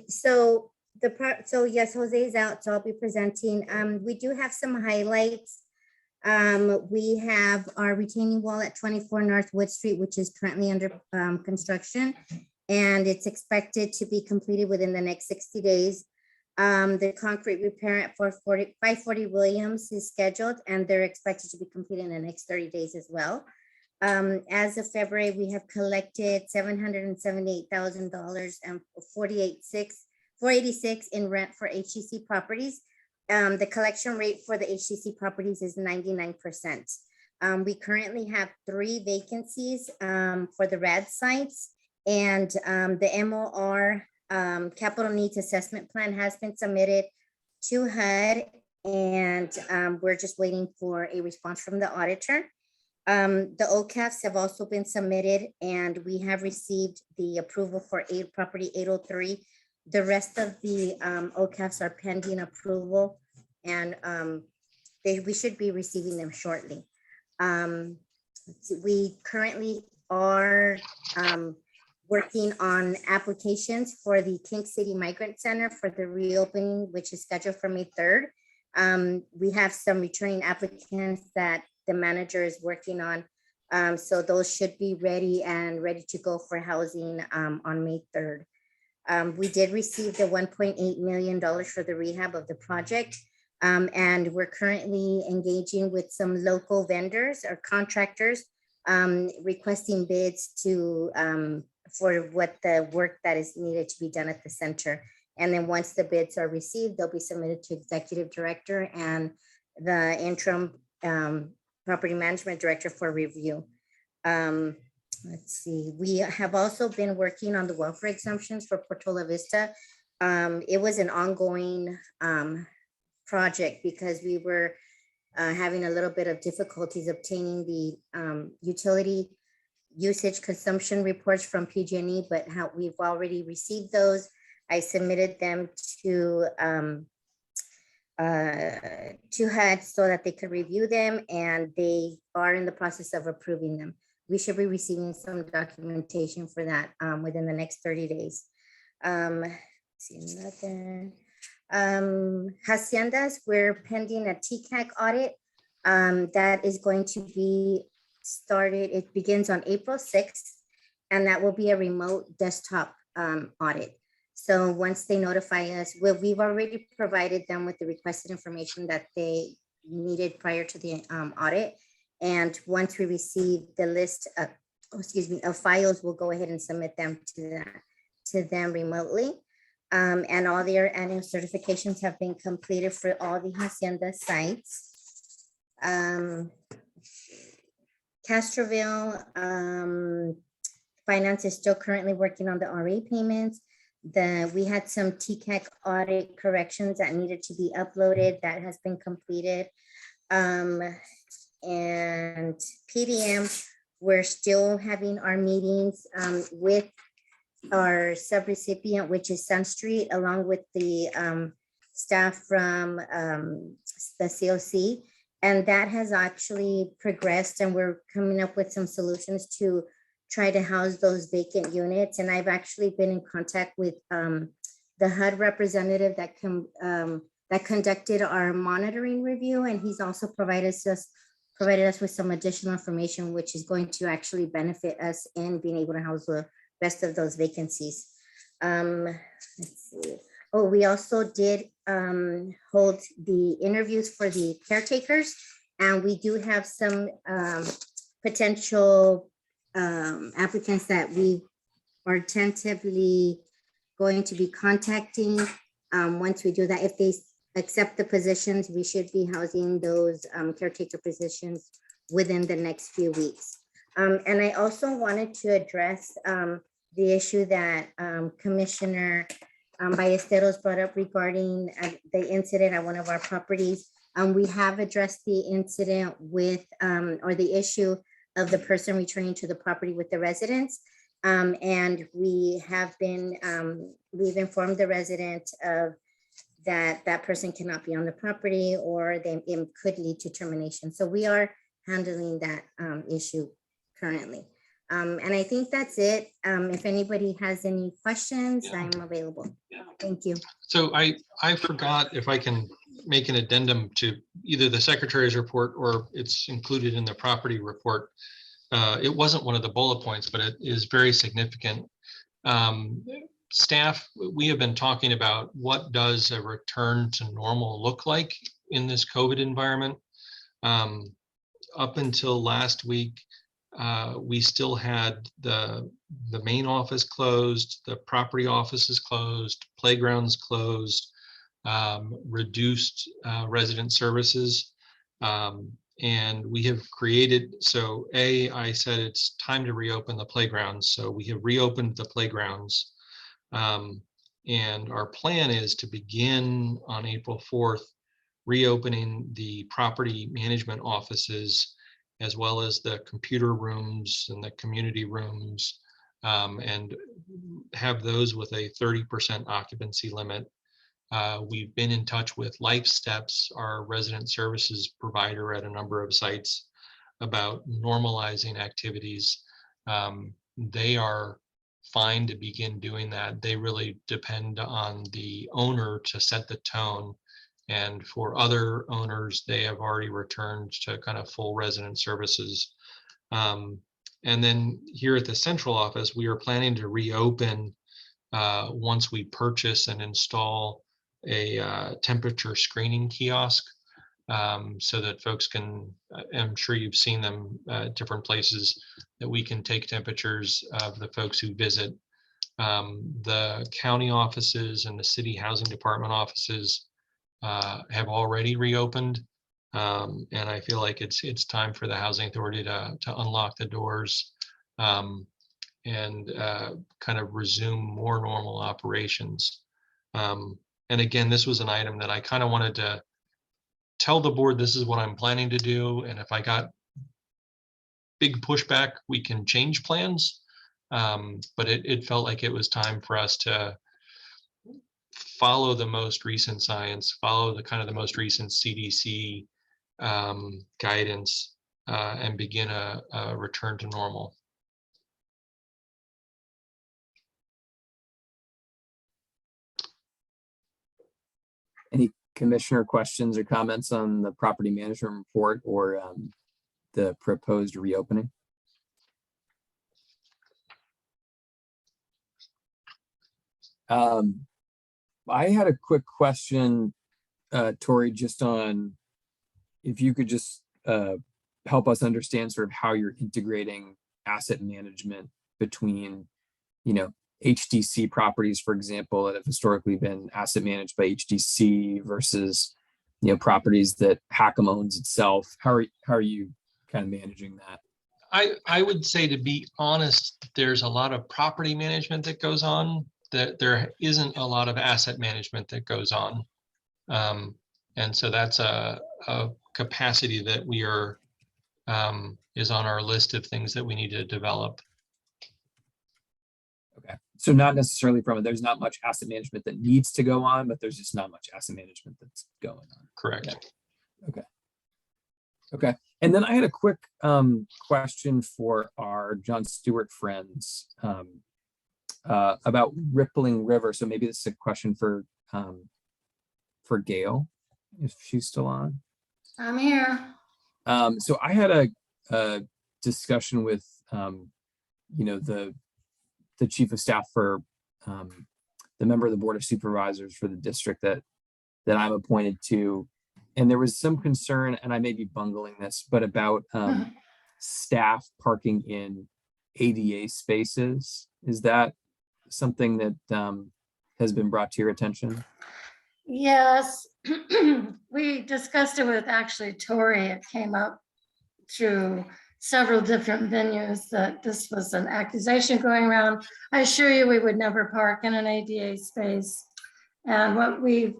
So yes, Jose is out, so I'll be presenting. We do have some highlights. We have our retaining wall at 24 North Wood Street, which is currently under construction, and it's expected to be completed within the next 60 days. The concrete repair at 540 Williams is scheduled, and they're expected to be completed in the next 30 days as well. As of February, we have collected $778,000 and $486 in rent for HTC properties. The collection rate for the HTC properties is 99%. We currently have 3 vacancies for the RAD sites, and the MOR capital needs assessment plan has been submitted to HUD, and we're just waiting for a response from the auditor. The OCAFs have also been submitted, and we have received the approval for property 803. The rest of the OCAFs are pending approval, and we should be receiving them shortly. We currently are working on applications for the King City Migrant Center for the reopening, which is scheduled for May 3rd. We have some returning applicants that the manager is working on. So those should be ready to go for housing on May 3rd. We did receive the $1.8 million for the rehab of the project. And we're currently engaging with some local vendors or contractors requesting bids for what the work that is needed to be done at the center. And then once the bids are received, they'll be submitted to executive director and the interim property management director for review. Let's see, we have also been working on the welfare exemptions for Portola Vista. It was an ongoing project because we were having a little bit of difficulties obtaining the utility usage consumption reports from PG&E, but we've already received those. I submitted them to HUD so that they could review them, and they are in the process of approving them. We should be receiving some documentation for that within the next 30 days. See nothing. Haciendas, we're pending a TCAC audit that is going to be started. It begins on April 6th, and that will be a remote desktop audit. So once they notify us, we've already provided them with the requested information that they needed prior to the audit. And once we receive the list of, of files, we'll go ahead and submit them to them remotely. And all their annual certifications have been completed for all the Hacienda sites. Castroville Finance is still currently working on the RA payments. We had some TCAC audit corrections that needed to be uploaded. That has been completed. And PDM, we're still having our meetings with our subrecipient, which is Sun Street, along with the staff from the COC. And that has actually progressed, and we're coming up with some solutions to try to house those vacant units. And I've actually been in contact with the HUD representative that conducted our monitoring review, and he's also provided us with some additional information, which is going to actually benefit us in being able to house the rest of those vacancies. Let's see. Oh, we also did hold the interviews for the caretakers, and we do have some potential applicants that we are tentatively going to be contacting once we do that. If they accept the positions, we should be housing those caretaker positions within the next few weeks. And I also wanted to address the issue that Commissioner Ballesteros brought up regarding the incident at one of our properties. We have addressed the incident with, or the issue of the person returning to the property with the residents. And we have been, we've informed the resident of that person cannot be on the property, or it could lead to termination. So we are handling that issue currently. And I think that's it. If anybody has any questions, I'm available. Thank you. So I forgot if I can make an addendum to either the secretary's report or it's included in the property report. It wasn't one of the bullet points, but it is very significant. Staff, we have been talking about what does a return to normal look like in this COVID environment. Up until last week, we still had the main office closed, the property offices closed, playgrounds closed, reduced resident services. And we have created, so I said it's time to reopen the playgrounds. So we have reopened the playgrounds. And our plan is to begin on April 4th, reopening the property management offices, as well as the computer rooms and the community rooms, and have those with a 30% occupancy limit. We've been in touch with Life Steps, our resident services provider at a number of sites, about normalizing activities. They are fine to begin doing that. They really depend on the owner to set the tone. And for other owners, they have already returned to kind of full resident services. And then here at the central office, we are planning to reopen once we purchase and install a temperature screening kiosk, so that folks can, I'm sure you've seen them at different places, that we can take temperatures of the folks who visit. The county offices and the city housing department offices have already reopened, and I feel like it's time for the housing authority to unlock the doors and kind of resume more normal operations. And again, this was an item that I kind of wanted to tell the board, this is what I'm planning to do, and if I got big pushback, we can change plans. But it felt like it was time for us to follow the most recent science, follow the kind of the most recent CDC guidance, and begin a return to normal. Any commissioner questions or comments on the property management report or the proposed reopening? I had a quick question, Tori, just on if you could just help us understand sort of how you're integrating asset management between, HDC properties, for example, that have historically been asset managed by HDC versus, properties that HACM owns itself. How are you kind of managing that? I would say, to be honest, there's a lot of property management that goes on, that there isn't a lot of asset management that goes on. And so that's a capacity that we are, is on our list of things that we need to develop. Okay. So not necessarily there's not much asset management that needs to go on, but there's just not much asset management that's going on. Correct. Yeah. Okay. And then I had a quick question for our John Stewart friends about Rippling River. So maybe this is a question for Gail, if she's still on. I'm here. So I had a discussion with the chief of staff for the member of the board of supervisors for the district that I'm appointed to. And there was some concern, and I may be bungling this, but about staff parking in ADA spaces. Is that something that has been brought to your attention? Yes, we discussed it with actually Tori. It came up through several different venues that this was an accusation going around. I assure you, we would never park in an ADA space. And what we've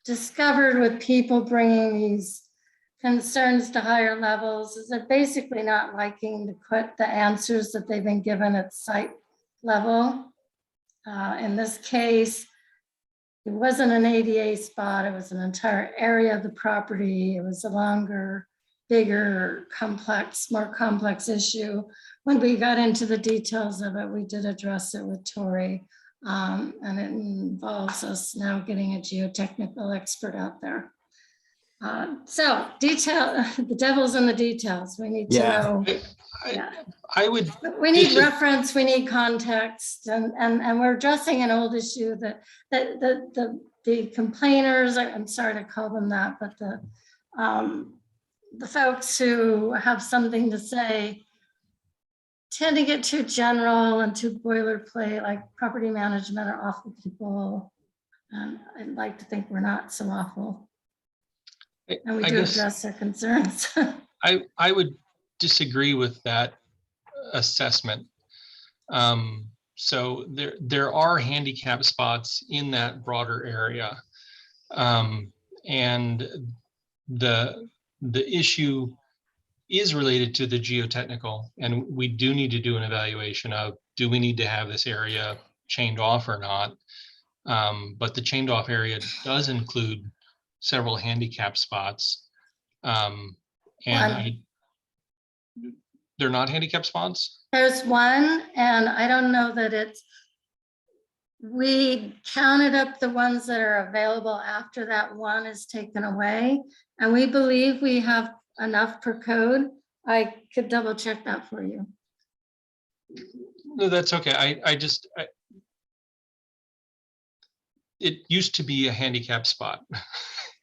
discovered with people bringing these concerns to higher levels is they're basically not liking the answers that they've been given at site level. In this case, it wasn't an ADA spot, it was an entire area of the property. It was a longer, bigger, more complex issue. When we got into the details of it, we did address it with Tori. And it involves us now getting a geotechnical expert out there. So the devil's in the details. We need to know. I would. We need reference, we need context, and we're addressing an old issue that the complainers, I'm sorry to call them that, but the folks who have something to say tend to get too general and too boilerplate, like property management are awful people. I'd like to think we're not so awful. And we do address their concerns. I would disagree with that assessment. So there are handicap spots in that broader area. And the issue is related to the geotechnical, and we do need to do an evaluation of, do we need to have this area chained off or not? But the chained off area does include several handicap spots. And they're not handicap spots? There's one, and I don't know that we counted up the ones that are available after that one is taken away. And we believe we have enough per code. I could double check that for you. No, that's okay. It used to be a handicap spot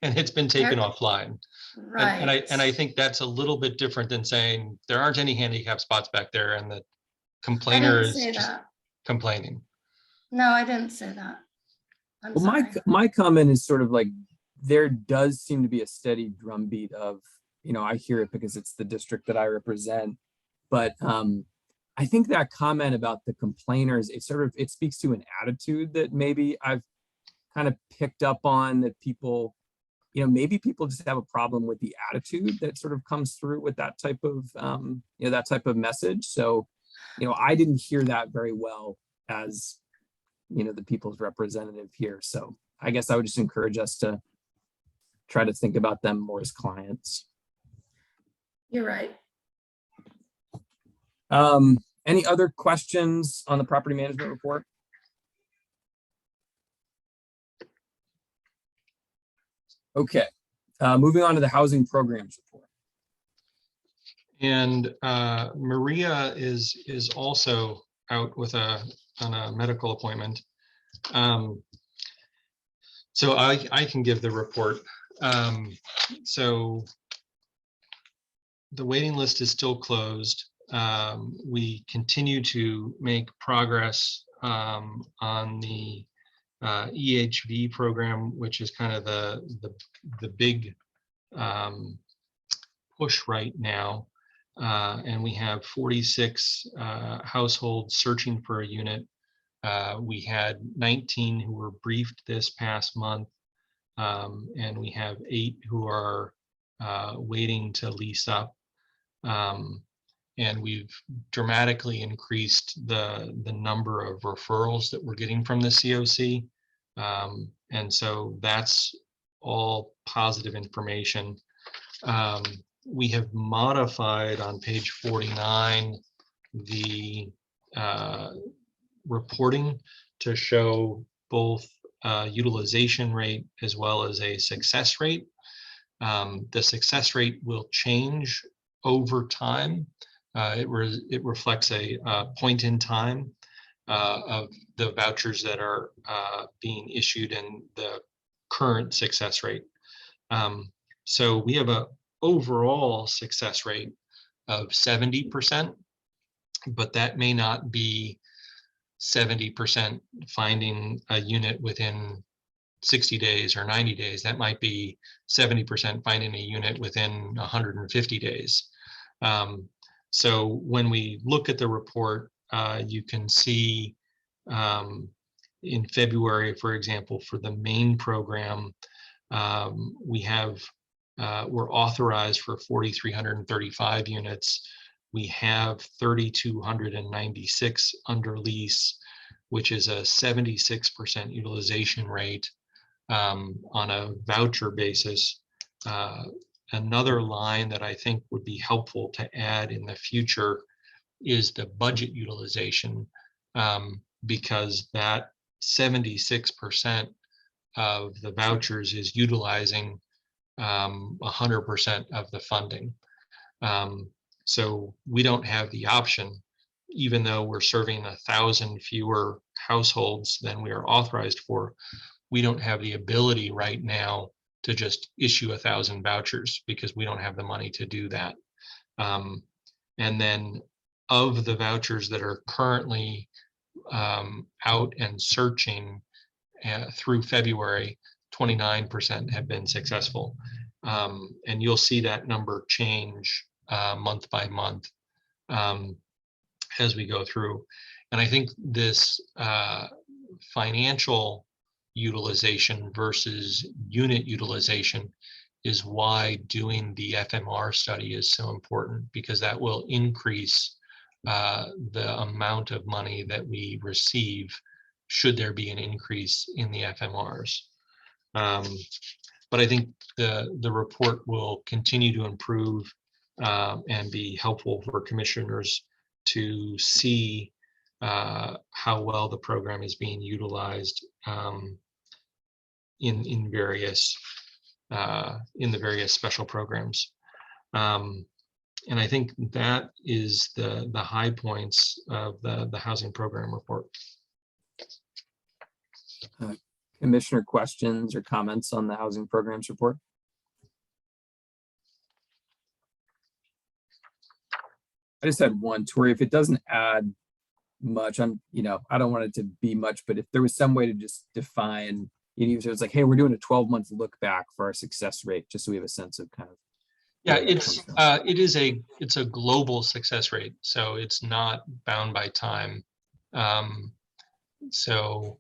and it's been taken offline. Right. And I think that's a little bit different than saying there aren't any handicap spots back there and the complainer is just complaining. No, I didn't say that. I'm Well, sorry. my comment is sort of like, there does seem to be a steady drumbeat of, I hear it because it's the district that I represent, but I think that comment about the complainers, it speaks to an attitude that maybe I've kind of picked up on, that people, maybe people just have a problem with the attitude that sort of comes through with that type of, that type of message. So, I didn't hear that very well as, the people's representative here. So I guess I would just encourage us to try to think about them more as clients. You're right. Any other questions on the property management report? Okay, moving on to the housing programs report. And Maria is also out with on a medical appointment. So I can give the report. So the waiting list is still closed. We continue to make progress on the EHV program, which is kind of the big push right now. And we have 46 households searching for a unit. We had 19 who were briefed this past month, and we have 8 who are waiting to lease up. And we've dramatically increased the number of referrals that we're getting from the COC. And so that's all positive information. We have modified on page 49 the reporting to show both utilization rate as well as a success rate. The success rate will change over time. It reflects a point in time of the vouchers that are being issued and the current success rate. So we have a overall success rate of 70%, but that may not be 70% finding a unit within 60 days or 90 days. That might be 70% finding a unit within 150 days. So when we look at the report, you can see in February, for example, for the main program, we're authorized for 4,335 units. We have 3,296 under lease, which is a 76% utilization rate on a voucher basis. Another line that I think would be helpful to add in the future is the budget utilization, because that 76% of the vouchers is utilizing 100% of the funding. So we don't have the option, even though we're serving 1,000 fewer households than we are authorized for, we don't have the ability right now to just issue 1,000 vouchers because we don't have the money to do that. And then of the vouchers that are currently out and searching through February, 29% have been successful. And you'll see that number change month by month as we go through. And I think this financial utilization versus unit utilization is why doing the FMR study is so important, because that will increase the amount of money that we receive should there be an increase in the FMRs. But I think the report will continue to improve and be helpful for commissioners to see how well the program is being utilized in the various special programs. And I think that is the high points of the housing program report. Commissioner questions or comments on the housing programs report? I just had one, Tori. If it doesn't add much, I don't want it to be much, but if there was some way to just define, if it was like, hey, we're doing a 12-month look back for our success rate, just so we have a sense of kind of. Yeah, it's a global success rate, so it's not bound by time. So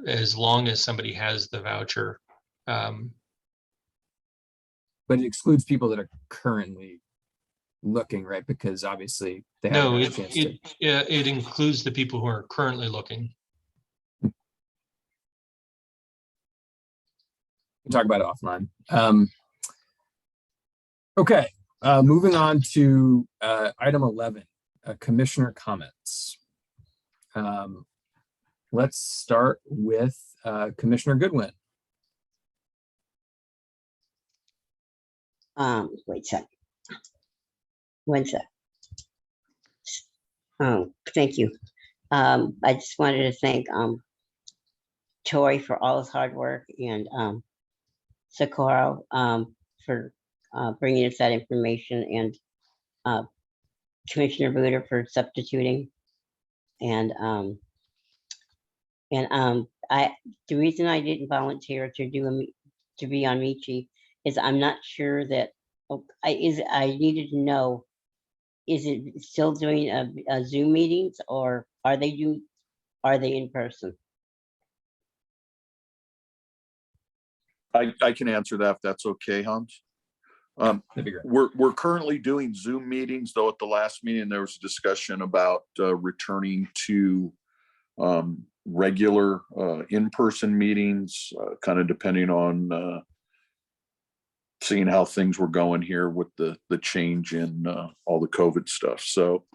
as long as somebody has the voucher. But it excludes people that are currently looking, right? Because obviously they have no, a chance to. It includes the people who are currently looking. We can talk about it offline. Okay, moving on to item 11, commissioner comments. Let's start with Commissioner Goodwin. Wait a sec. One sec. Thank you. I just wanted to thank Tori for all his hard work, and Socorro for bringing us that information, and Commissioner Buder for substituting, and the reason I didn't volunteer to be on Michi is I'm not sure that I needed to know, is it still doing a Zoom meetings, or are they in person? I can answer that if that's okay, Hans. That'd be great. We're currently doing Zoom meetings, though at the last meeting there was a discussion about returning to regular in-person meetings, kind of depending on seeing how things were going here with the change in all the COVID stuff. So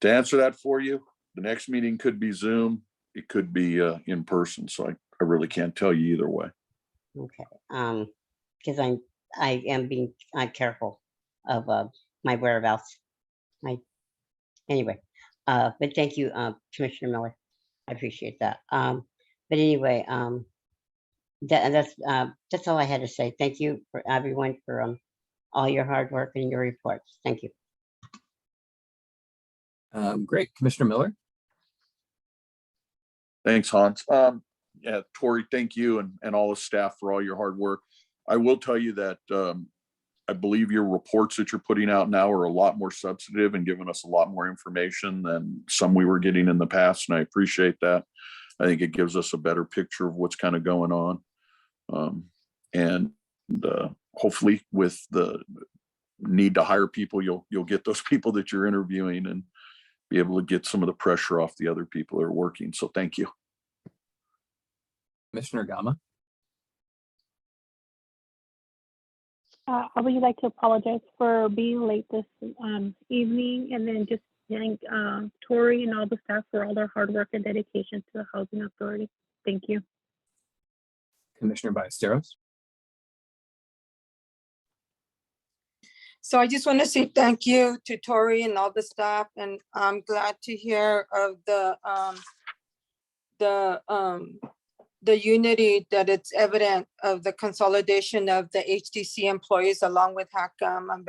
to answer that for you, the next meeting could be Zoom, it could be in person. So I really can't tell you either way. Okay, because I am being careful of my whereabouts. Anyway, but thank you, Commissioner Miller. I appreciate that. But anyway, that's all I had to say. Thank you for everyone for all your hard work and your reports. Thank you. Great, Commissioner Miller. Thanks, Hans. yeah, Tori, thank you and all the staff for all your hard work. I will tell you that I believe your reports that you're putting out now are a lot more substantive and giving us a lot more information than some we were getting in the past, and I appreciate that. I think it gives us a better picture of what's kind of going on. And hopefully with the need to hire people, you'll get those people that you're interviewing and be able to get some of the pressure off the other people that are working. So thank you. Commissioner Gama. I would like to apologize for being late this evening, and then just thank Tori and all the staff for all their hard work and dedication to the Housing Authority. Thank you. Commissioner Ballesteros. So I just want to say thank you to Tori and all the staff, and I'm glad to hear of the unity that it's evident of the consolidation of the HDC employees along with HACM. I'm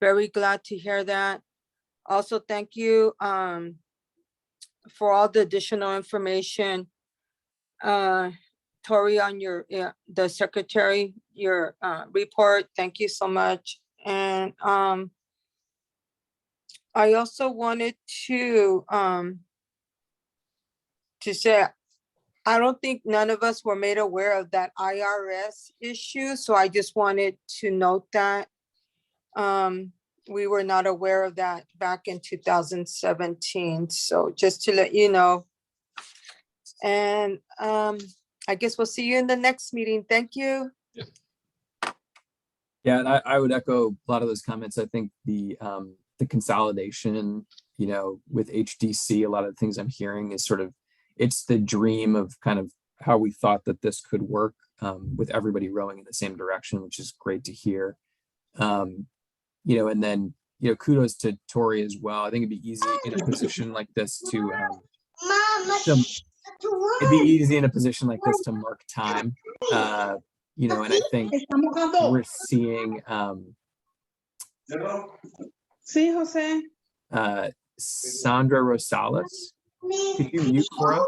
very glad to hear that. Also, thank you for all the additional information. Tori, on your the secretary, your report. Thank you so much. And I also wanted to say, I don't think none of us were made aware of that IRS issue. So I just wanted to note that we were not aware of that back in 2017. So just to let you know. And I guess we'll see you in the next meeting. Thank you. Yeah, and I would echo a lot of those comments. I think the consolidation, you know, with HDC, a lot of the things I'm hearing is sort of, it's the dream of kind of how we thought that this could work with everybody rowing in the same direction, which is great to hear. You know, and then, you know, kudos to Tori as well. I think it'd be easy in a position like this to it'd be easy in a position like this to mark time. You know, and I think we're seeing Sí, Jose. Sandra Rosales. Could you mute for us?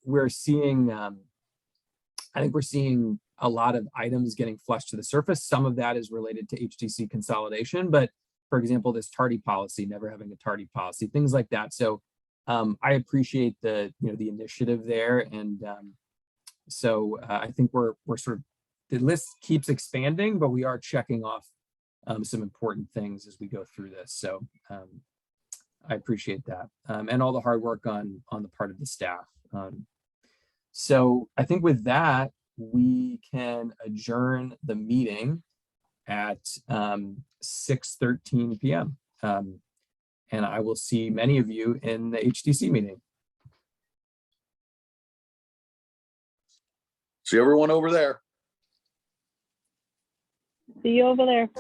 We're seeing I think we're seeing a lot of items getting flushed to the surface. Some of that is related to HDC consolidation, but for example, this tardy policy, never having a tardy policy, things like that. So I appreciate the, you know, the initiative there. And so I think we're sort of, the list keeps expanding, but we are checking off some important things as we go through this. So I appreciate that. And all the hard work on the part of the staff. So I think with that, we can adjourn the meeting at 6:13 p.m. And I will see many of you in the HDC meeting. See everyone over there. See you over there.